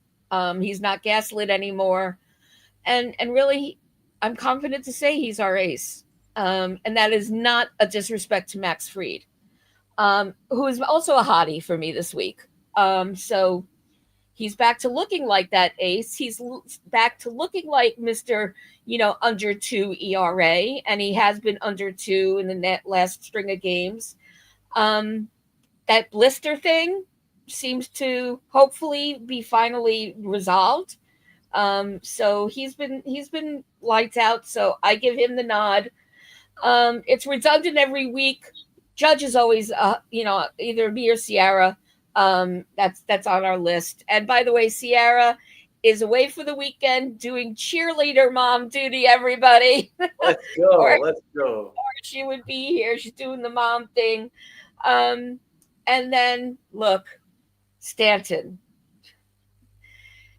He's not gaslit anymore, and really, I'm confident to say he's our ace. And that is not a disrespect to Max Fried, who is also a hottie for me this week. So he's back to looking like that ace. He's back to looking like Mr. Under 2 ERA, and he has been under 2 in the last string of games. Um, that blister thing seems to hopefully be finally resolved. So he's been lights out. So I give him the nod. It's redundant every week. Judge is always, either me or Sierra. That's on our list. And by the way, Sierra is away for the weekend doing cheerleader mom duty. Everybody,
Let's go.
or
Let's go.
she would be here. She's doing the mom thing. Um, and then look, Stanton.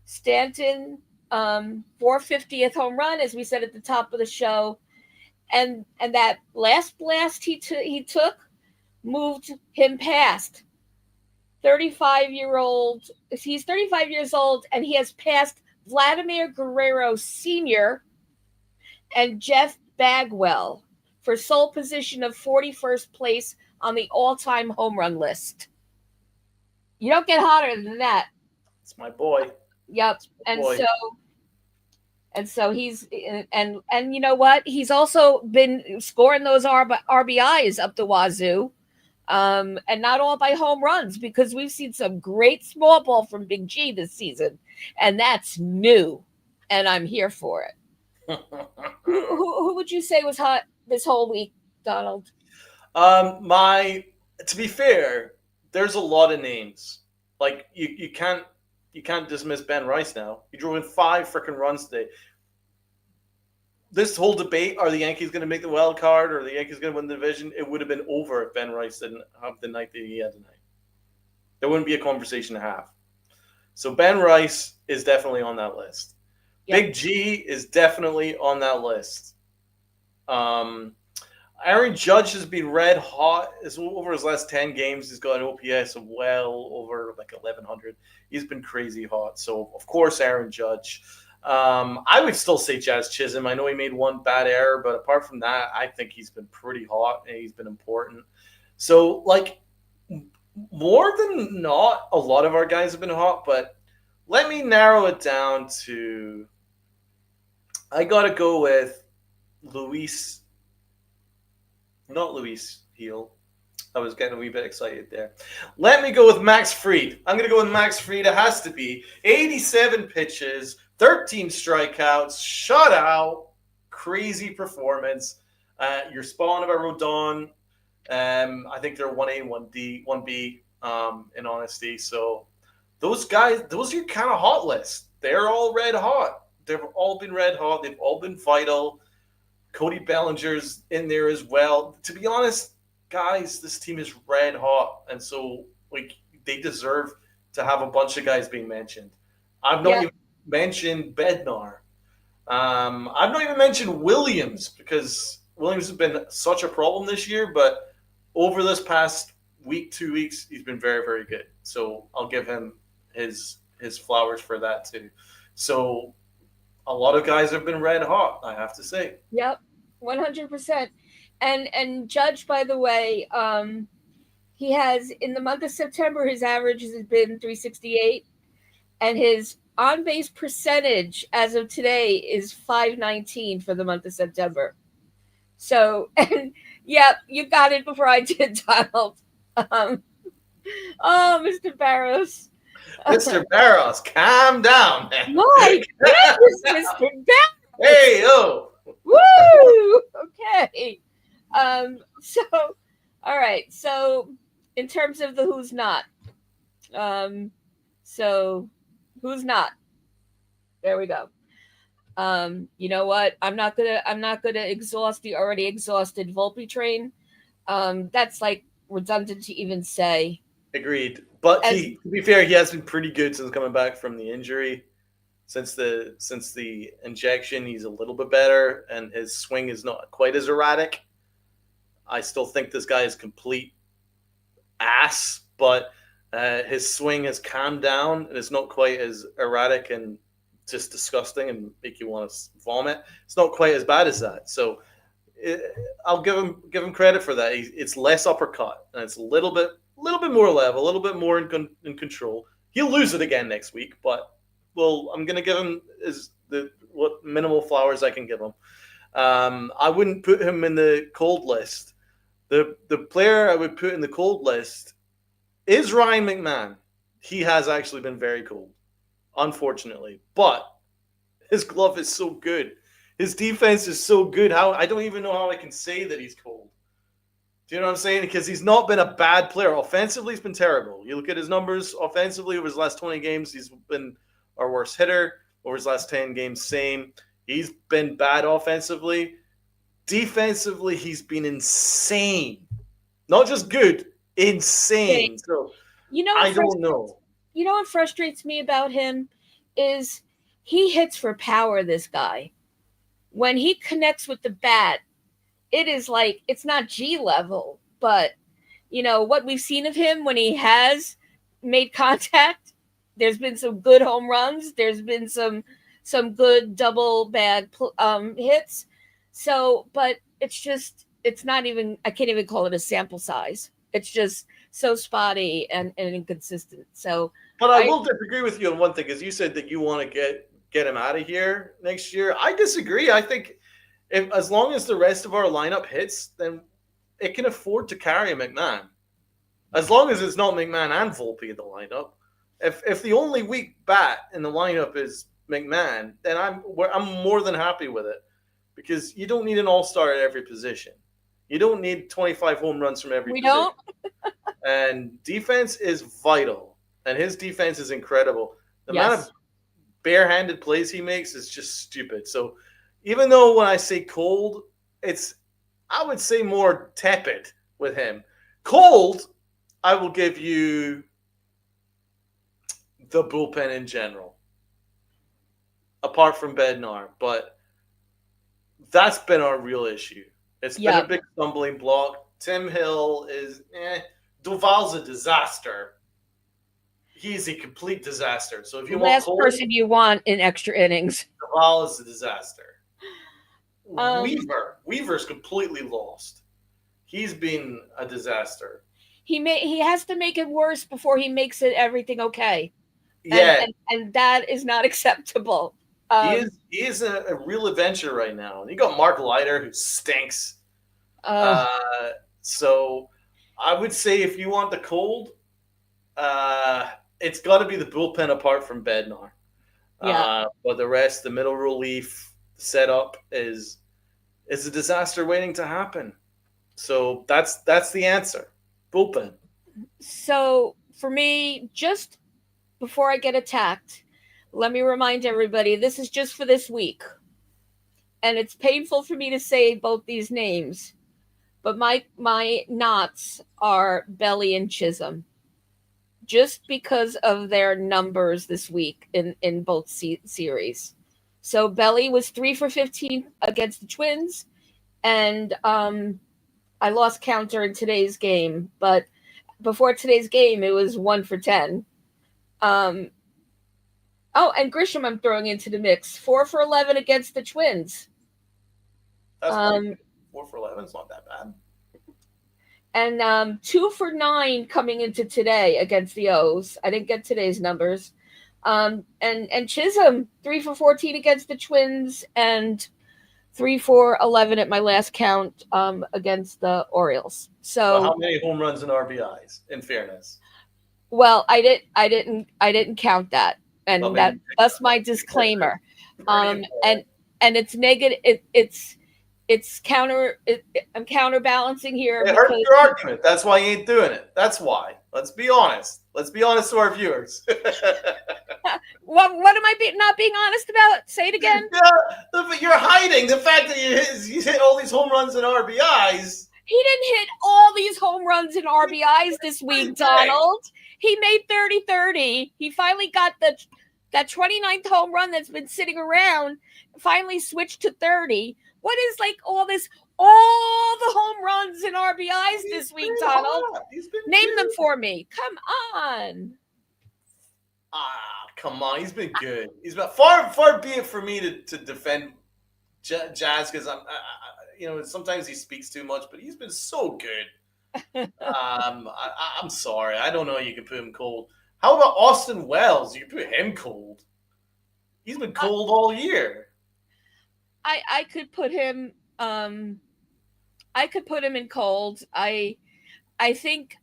Stanton, 450th home run, as we said at the top of the show, and that last blast he took moved him past 35-year-old. He's 35 years old, and he has passed Vladimir Guerrero Sr. and Jeff Bagwell for sole position of 41st place on the all-time home run list. You don't get hotter than that.
It's my boy.
Yep. And
Boy.
so he's and you know what? He's also been scoring those RBIs up the wazoo. And not all by home runs, because we've seen some great small ball from Big G this season, and that's new, and I'm here for it. Who would you say was hot this whole week, Donald?
My to be fair, there's a lot of names. Like you can't dismiss Ben Rice now. He drove in 5 freaking runs today. This whole debate: are the Yankees going to make the wild card, or are the Yankees going to win the division? It would have been over if Ben Rice didn't have the night that he had tonight. There wouldn't be a conversation to have. So Ben Rice is definitely on that list.
Yep.
Big G is definitely on that list. Um, Aaron Judge has been red hot. Over his last 10 games, he's got an OPS of well over like 1,100. He's been crazy hot. So, of course, Aaron Judge. I would still say Jazz Chisholm. I know he made one bad error, but apart from that, I think he's been pretty hot and he's been important. So, like, more than not, a lot of our guys have been hot, but let me narrow it down to I got to go with Luis, not Luis Heel. I was getting a wee bit excited there. Let me go with Max Fried. I'm going to go with Max Fried. It has to be 87 pitches, 13 strikeouts, shutout, crazy performance. You're spot on about Rodon. I think they're 1A, 1D, 1B in honesty. So those guys, those are your kind of hot list. They're all red hot. They've all been red hot. They've all been vital. Cody Bellinger's in there as well. To be honest, guys, this team is red hot, and so like they deserve to have a bunch of guys being mentioned. I've not even mentioned Bednar. I've not even mentioned Williams because Williams has been such a problem this year, but over this past week, 2 weeks, he's been very, very good. So I'll give him his flowers for that too. So a lot of guys have been red hot, I have to say.
Yep, 100%. And Judge, by the way, he has in the month of September his average has been 368, and his on base percentage as of today is 519 for the month of September. So, and yeah, you got it before I did, Donald. Um, oh, Mr. Barros.
Mr. Barros, calm down, man.
My goodness, Mr. Barros.
Hey, yo.
Woo! Okay. So, all right. So, in terms of the who's not, so who's not? There we go. You know what? I'm not gonna exhaust the already exhausted Volpe train. That's like redundant to even say.
Agreed. But to be fair, he has been pretty good since coming back from the injury. Since the injection, he's a little bit better, and his swing is not quite as erratic. I still think this guy is complete ass, but his swing has calmed down, and it's not quite as erratic and just disgusting and make you want to vomit. It's not quite as bad as that. So I'll give him credit for that. It's less uppercut, and it's a little bit more level, a little bit more in control. He'll lose it again next week, but I'm gonna give him what minimal flowers I can give him. I wouldn't put him in the cold list. The player I would put in the cold list is Ryan McMahon. He has actually been very cold, unfortunately, but his glove is so good. His defense is so good. I don't even know how I can say that he's cold. Do you know what I'm saying? Because he's not been a bad player. Offensively, he's been terrible. You look at his numbers offensively over his last 20 games, he's been our worst hitter. Over his last 10 games, same. He's been bad offensively. Defensively, he's been insane. Not just good, insane. So I don't know.
You know what frustrates me about him is he hits for power, this guy. When he connects with the bat, it is like, it's not G level, but you know what we've seen of him when he has made contact. There's been some good home runs. There's been some good double bag hits. So, but it's not even, I can't even call it a sample size. It's just so spotty and inconsistent. So
But I
I
will disagree with you on one thing, because you said that you want to get him out of here next year. I disagree. I think if as long as the rest of our lineup hits, then it can afford to carry McMahon. As long as it's not McMahon and Volpe in the lineup. If the only weak bat in the lineup is McMahon, then I'm more than happy with it, because you don't need an all star at every position. You don't need 25 home runs from every
we
position.
don't.
And defense is vital, and his defense is incredible. The amount of
Yes.
barehanded plays he makes is just stupid. So even though when I say cold, it's I would say more tepid with him. Cold, I will give you the bullpen in general, apart from Bednar, but that's been our real issue. It's been a
Yep.
big stumbling block. Tim Hill is Duval's a disaster. He's a complete disaster. So if you want
Last
cold,
person you want in extra innings.
Duval is a disaster.
Um,
Weaver's completely lost. He's been a disaster.
he has to make it worse before he makes it everything okay, and
Yeah,
that is not acceptable.
he
Um,
is a real adventure right now. And you got Mark Leiter, who stinks.
uh,
Uh, so I would say if you want the cold, uh, it's got to be the bullpen apart from Bednar.
yeah.
But the rest, the middle relief setup is a disaster waiting to happen. So that's the answer. Bullpen.
So for me, just before I get attacked, let me remind everybody this is just for this week, and it's painful for me to say both these names, but my knots are Belly and Chisholm, just because of their numbers this week in both series. So Belly was 3 for 15 against the Twins, and I lost counter in today's game, but before today's game, it was 1 for 10. Um, oh, and Grisham, I'm throwing into the mix. 4 for 11 against the Twins.
That's pretty
Um,
good. 4 for 11 is not that bad.
and 2 for 9 coming into today against the O's. I didn't get today's numbers. And Chisholm 3 for 14 against the Twins, and 3 for 11 at my last count against the Orioles.
But how
So,
many home runs and RBIs? In fairness,
well, I didn't count that,
but
and
maybe
that's my disclaimer.
pretty
And
important.
it's negative. It's counter. I'm counterbalancing here
It hurts
because
your argument. That's why you ain't doing it. That's why. Let's be honest. Let's be honest to our viewers.
what am I not being honest about? Say it again.
Yeah, you're hiding the fact that you hit all these home runs and RBIs.
He didn't hit all these home runs and RBIs this week, Donald. He made 30-30. He finally got that 29th home run that's been sitting around, finally switched to 30. What is like all the home runs and RBIs this week, Donald? Name them for me. Come on.
Come on. He's been good. He's been far be it for me to defend Jazz, because sometimes he speaks too much, but he's been so good. I'm sorry. I don't know. You can put him cold. How about Austin Wells? You can put him cold. He's been cold all year.
I could put him I could put him in cold. I think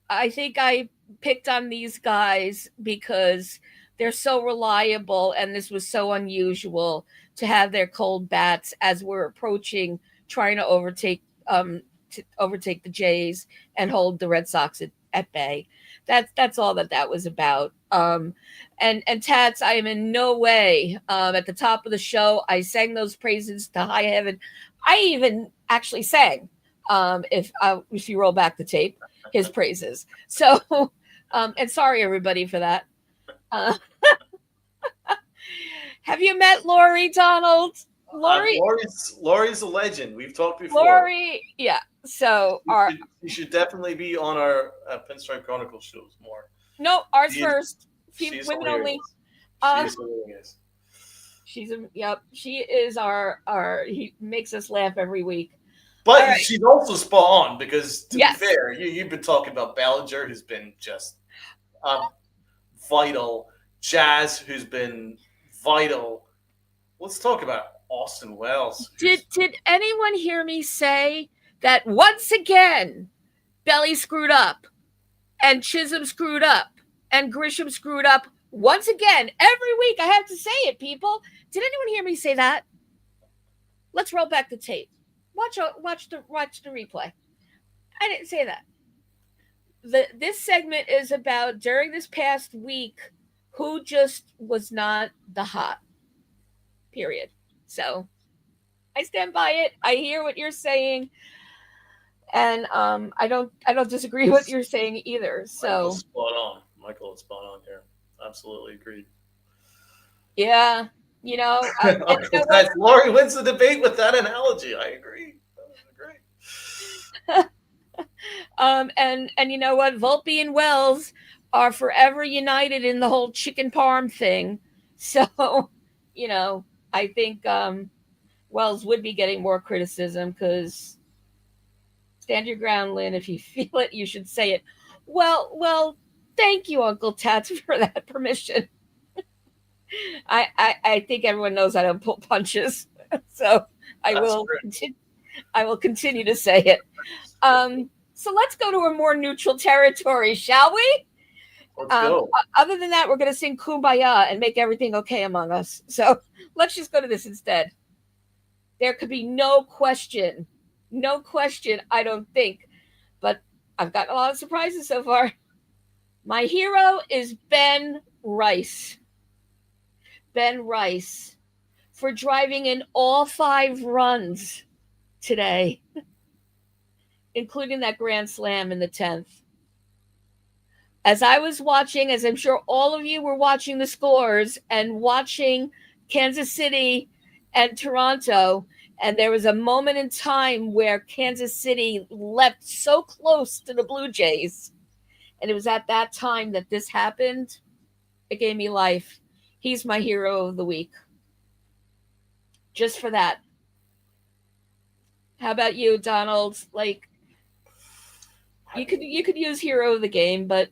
I picked on these guys because they're so reliable, and this was so unusual to have their cold bats as we're approaching trying to overtake the Jays and hold the Red Sox at bay. That's all that was about. And Tats, I am in no way at the top of the show. I sang those praises to high heaven. I even actually sang, if you roll back the tape, his praises. So, and sorry everybody for that. Uh, have you met Lori, Donald?
Laurie's a legend. We've talked before.
Lori, yeah. So
you should definitely be on our Pinstripe Chronicles shows more.
No, ours first.
She's
Women only.
She's hilarious.
Yep. She is our. He makes us laugh every week. All
But
right.
she's also spot on because, to be
Yes.
fair, you've been talking about Bellinger, who's been just vital. Jazz, who's been vital. Let's talk about Austin Wells, who's
Did anyone hear me say that once again Belly screwed up and Chisholm screwed up and Grisham screwed up once again every week? I have to say it, people. Did anyone hear me say that? Let's roll back the tape. Watch the replay. I didn't say that. This segment is about during this past week who just was not the hot. Period. So I stand by it. I hear what you're saying, and I don't disagree with what you're saying either.
Michael's
So
spot on. Michael is spot on here. Absolutely agreed.
yeah, and you know what?
That's Laurie wins the debate with that analogy. I agree. I agree.
And you know what? Volpe and Wells are forever united in the whole chicken parm thing. So, you know, I think Wells would be getting more criticism because stand your ground, Lynn. If you feel it, you should say it. Well, thank you, Uncle Tats, for that permission. I think everyone knows I don't pull punches, so I
That's
will
great.
I will continue to say it. So let's go to a more neutral territory, shall we?
Let's go.
Other than that, we're going to sing Kumbaya and make everything okay among us. So let's just go to this instead. There could be no question, I don't think, but I've gotten a lot of surprises so far. My hero is Ben Rice. Ben Rice for driving in all 5 runs today, including that grand slam in the 10th. As I was watching, as I'm sure all of you were watching the scores and watching Kansas City and Toronto, and there was a moment in time where Kansas City leapt so close to the Blue Jays, and it was at that time that this happened. It gave me life. He's my hero of the week. Just for that. How about you, Donald? Like you could use hero of the game, but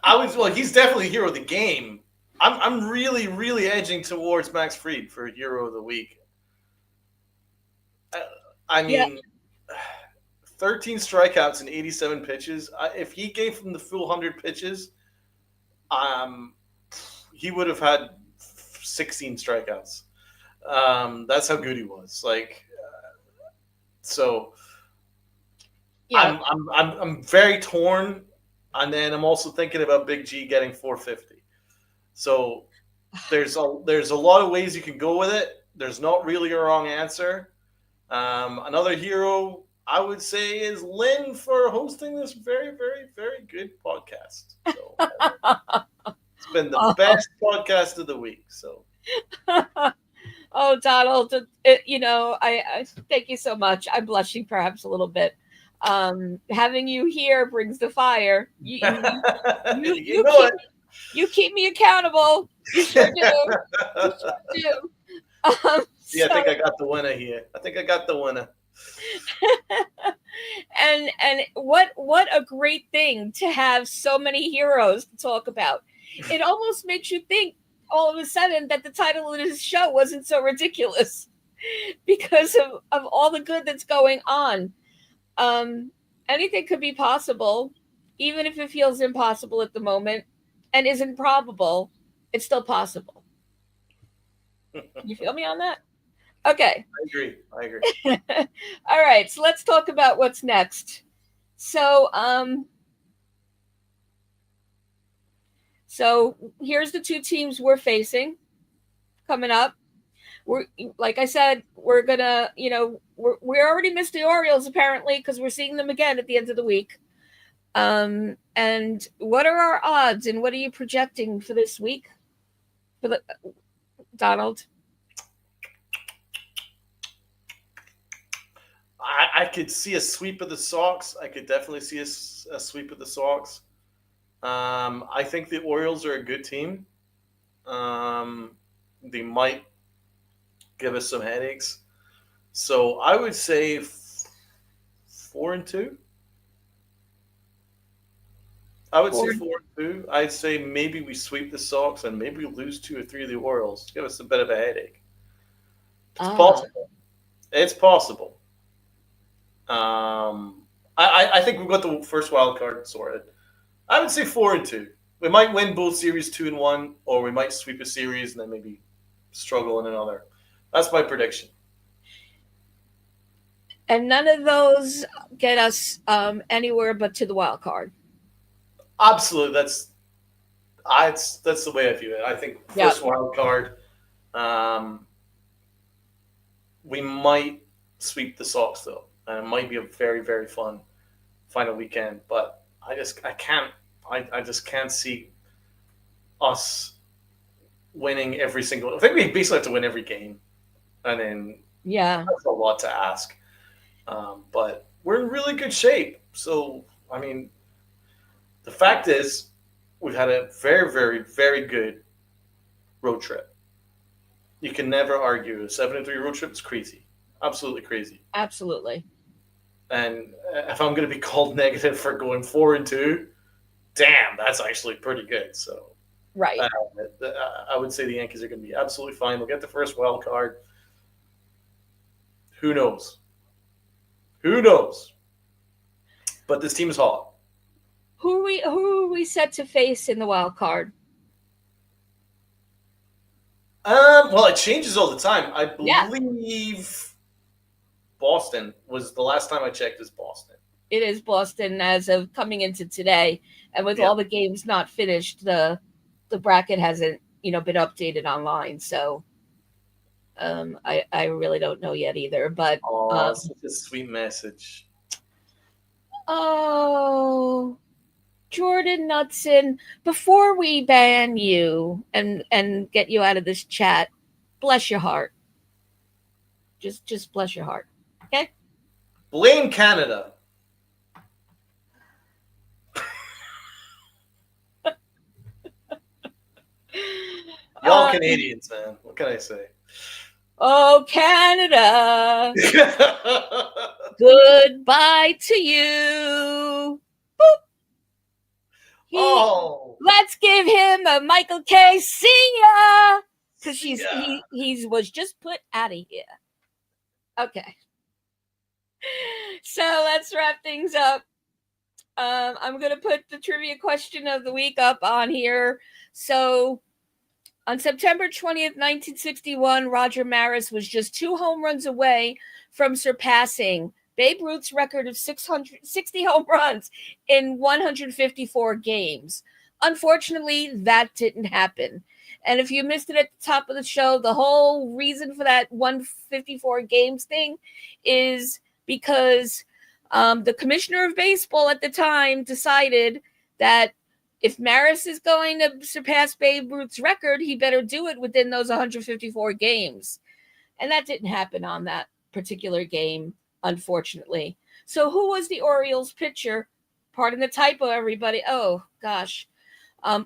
I was well. He's definitely a hero of the game. I'm really edging towards Max Fried for hero of the week. I, I
yeah,
mean, 13 strikeouts and 87 pitches. If he gave him the full 100 pitches, um, he would have had 16 strikeouts. That's how good he was. So
yeah.
I'm very torn, and then I'm also thinking about Big G getting 450. So there's a lot of ways you can go with it. There's not really a wrong answer. Another hero I would say is Lynn for hosting this very good podcast. So it's been the best podcast of the week. So
Oh, Donald, I thank you so much. I'm blushing perhaps a little bit. Having you here brings the fire.
you
You
know
keep you keep me accountable. You sure do. You
it.
sure do.
See, I
So
think I got the winner here. I think I got the winner.
and what a great thing to have so many heroes to talk about. It almost makes you think all of a sudden that the title of this show wasn't so ridiculous because of all the good that's going on. Anything could be possible, even if it feels impossible at the moment and isn't probable, it's still possible. You feel me on that? Okay.
I agree. I agree.
All right, so let's talk about what's next. So, so here's the 2 teams we're facing coming up. We're like I said, we're gonna, we already missed the Orioles apparently because we're seeing them again at the end of the week. And what are our odds, and what are you projecting for this week, for the Donald?
I could see a sweep of the Sox. I could definitely see a sweep of the Sox. I think the Orioles are a good team. They might give us some headaches. So I would say 4-2. I would say
Four.
4-2. I'd say maybe we sweep the Sox and maybe we lose 2 or 3 of the Orioles. Give us a bit of a headache. It's
Ah,
possible. It's possible. I think we've got the first wild card sorted. I would say 4-2. We might win both series 2-1, or we might sweep a series and then maybe struggle in another. That's my prediction.
and none of those get us anywhere but to the wild card.
Absolutely, that's the way I view it. I think
Yeah.
first wild card. Um, we might sweep the Sox though, and it might be a very very fun final weekend. But I just can't see us winning every single. I think we basically have to win every game, and then
Yeah.
that's a lot to ask. But we're in really good shape. So I mean, the fact is, we've had a very very very good road trip. You can never argue a 7-3 road trip is crazy, absolutely crazy.
Absolutely.
And if I'm going to be called negative for going 4-2, damn, that's actually pretty good. So
Right.
uh, I would say the Yankees are going to be absolutely fine. We'll get the first wild card. Who knows? Who knows? But this team is hot.
Who are we set to face in the wild card?
Well, it changes all the time. I
Yeah,
believe Boston was the last time I checked. Is Boston?
it is Boston as of coming into today, and with
Yeah.
all the games not finished, the bracket hasn't been updated online. So I really don't know yet either. But
Oh, such a sweet message.
oh, Jordan Knudsen, before we ban you and get you out of this chat, bless your heart. Just bless your heart. Okay.
Blame Canada. Y'all Canadians, man. What can I say?
Oh, Canada, goodbye to you. Boop.
Oh,
Let's give him a Michael K. Senior because
yeah.
he was just put out of here. Okay, so let's wrap things up. I'm gonna put the trivia question of the week up on here. So on September 20th, 1961, Roger Maris was just 2 home runs away from surpassing Babe Ruth's record of 660 home runs in 154 games. Unfortunately, that didn't happen. And if you missed it at the top of the show, the whole reason for that 154 games thing is because the commissioner of baseball at the time decided that if Maris is going to surpass Babe Ruth's record, he better do it within those 154 games. And that didn't happen on that particular game, unfortunately. So who was the Orioles pitcher? Pardon the typo, everybody. Oh, gosh.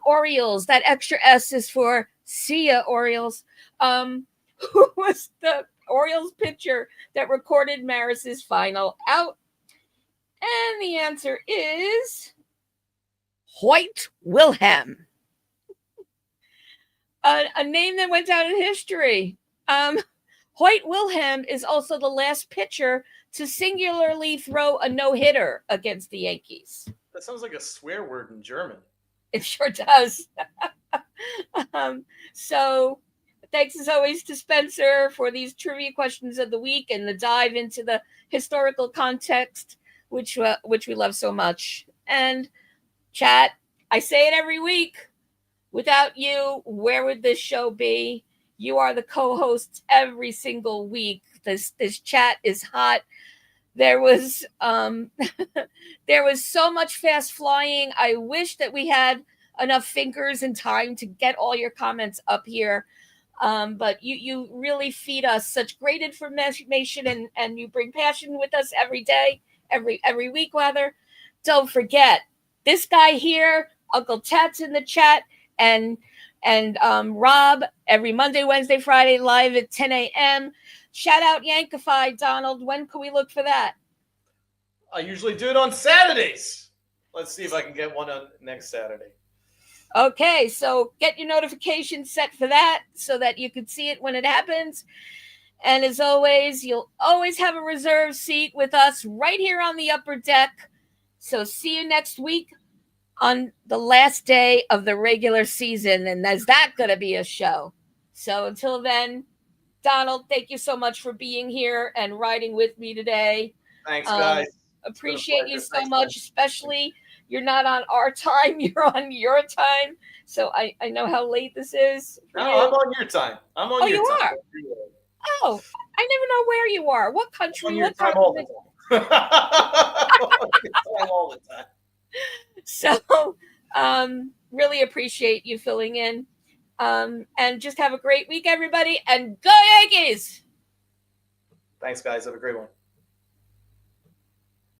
Orioles, that extra S is for see ya, Orioles. Who was the Orioles pitcher that recorded Maris's final out? And the answer is Hoyt Wilhelm. A name that went down in history. Hoyt Wilhelm is also the last pitcher to singularly throw a no-hitter against the Yankees.
That sounds like a swear word in German.
It sure does. So thanks as always to Spencer for these trivia questions of the week and the dive into the historical context, which we love so much. And chat, I say it every week. Without you, where would this show be? You are the co-hosts every single week. This chat is hot. There was there was so much fast flying. I wish that we had enough fingers and time to get all your comments up here. But you really feed us such great information and you bring passion with us every day, every week rather. Don't forget, this guy here, Uncle Tat's in the chat, and Rob every Monday, Wednesday, Friday, live at 10 a.m. Shout out Yankify, Donald. When can we look for that?
I usually do it on Saturdays. Let's see if I can get one on next Saturday.
Okay, so get your notifications set for that so that you can see it when it happens. And as always, you'll always have a reserved seat with us right here on the upper deck. So see you next week on the last day of the regular season. And is that going to be a show? So until then, Donald, thank you so much for being here and riding with me today.
Thanks, guys.
Appreciate you so
Thanks,
much,
man.
especially you're not on our time, you're on your time. So I know how late this is for
No,
you.
I'm on your time. I'm on your
you
time.
Are? Oh, I never know where you are. What country?
I'm on your
What
time all the time. All the time.
So, really appreciate you filling in. And just have a great week, everybody, and go Yankees!
Thanks, guys. Have a great one.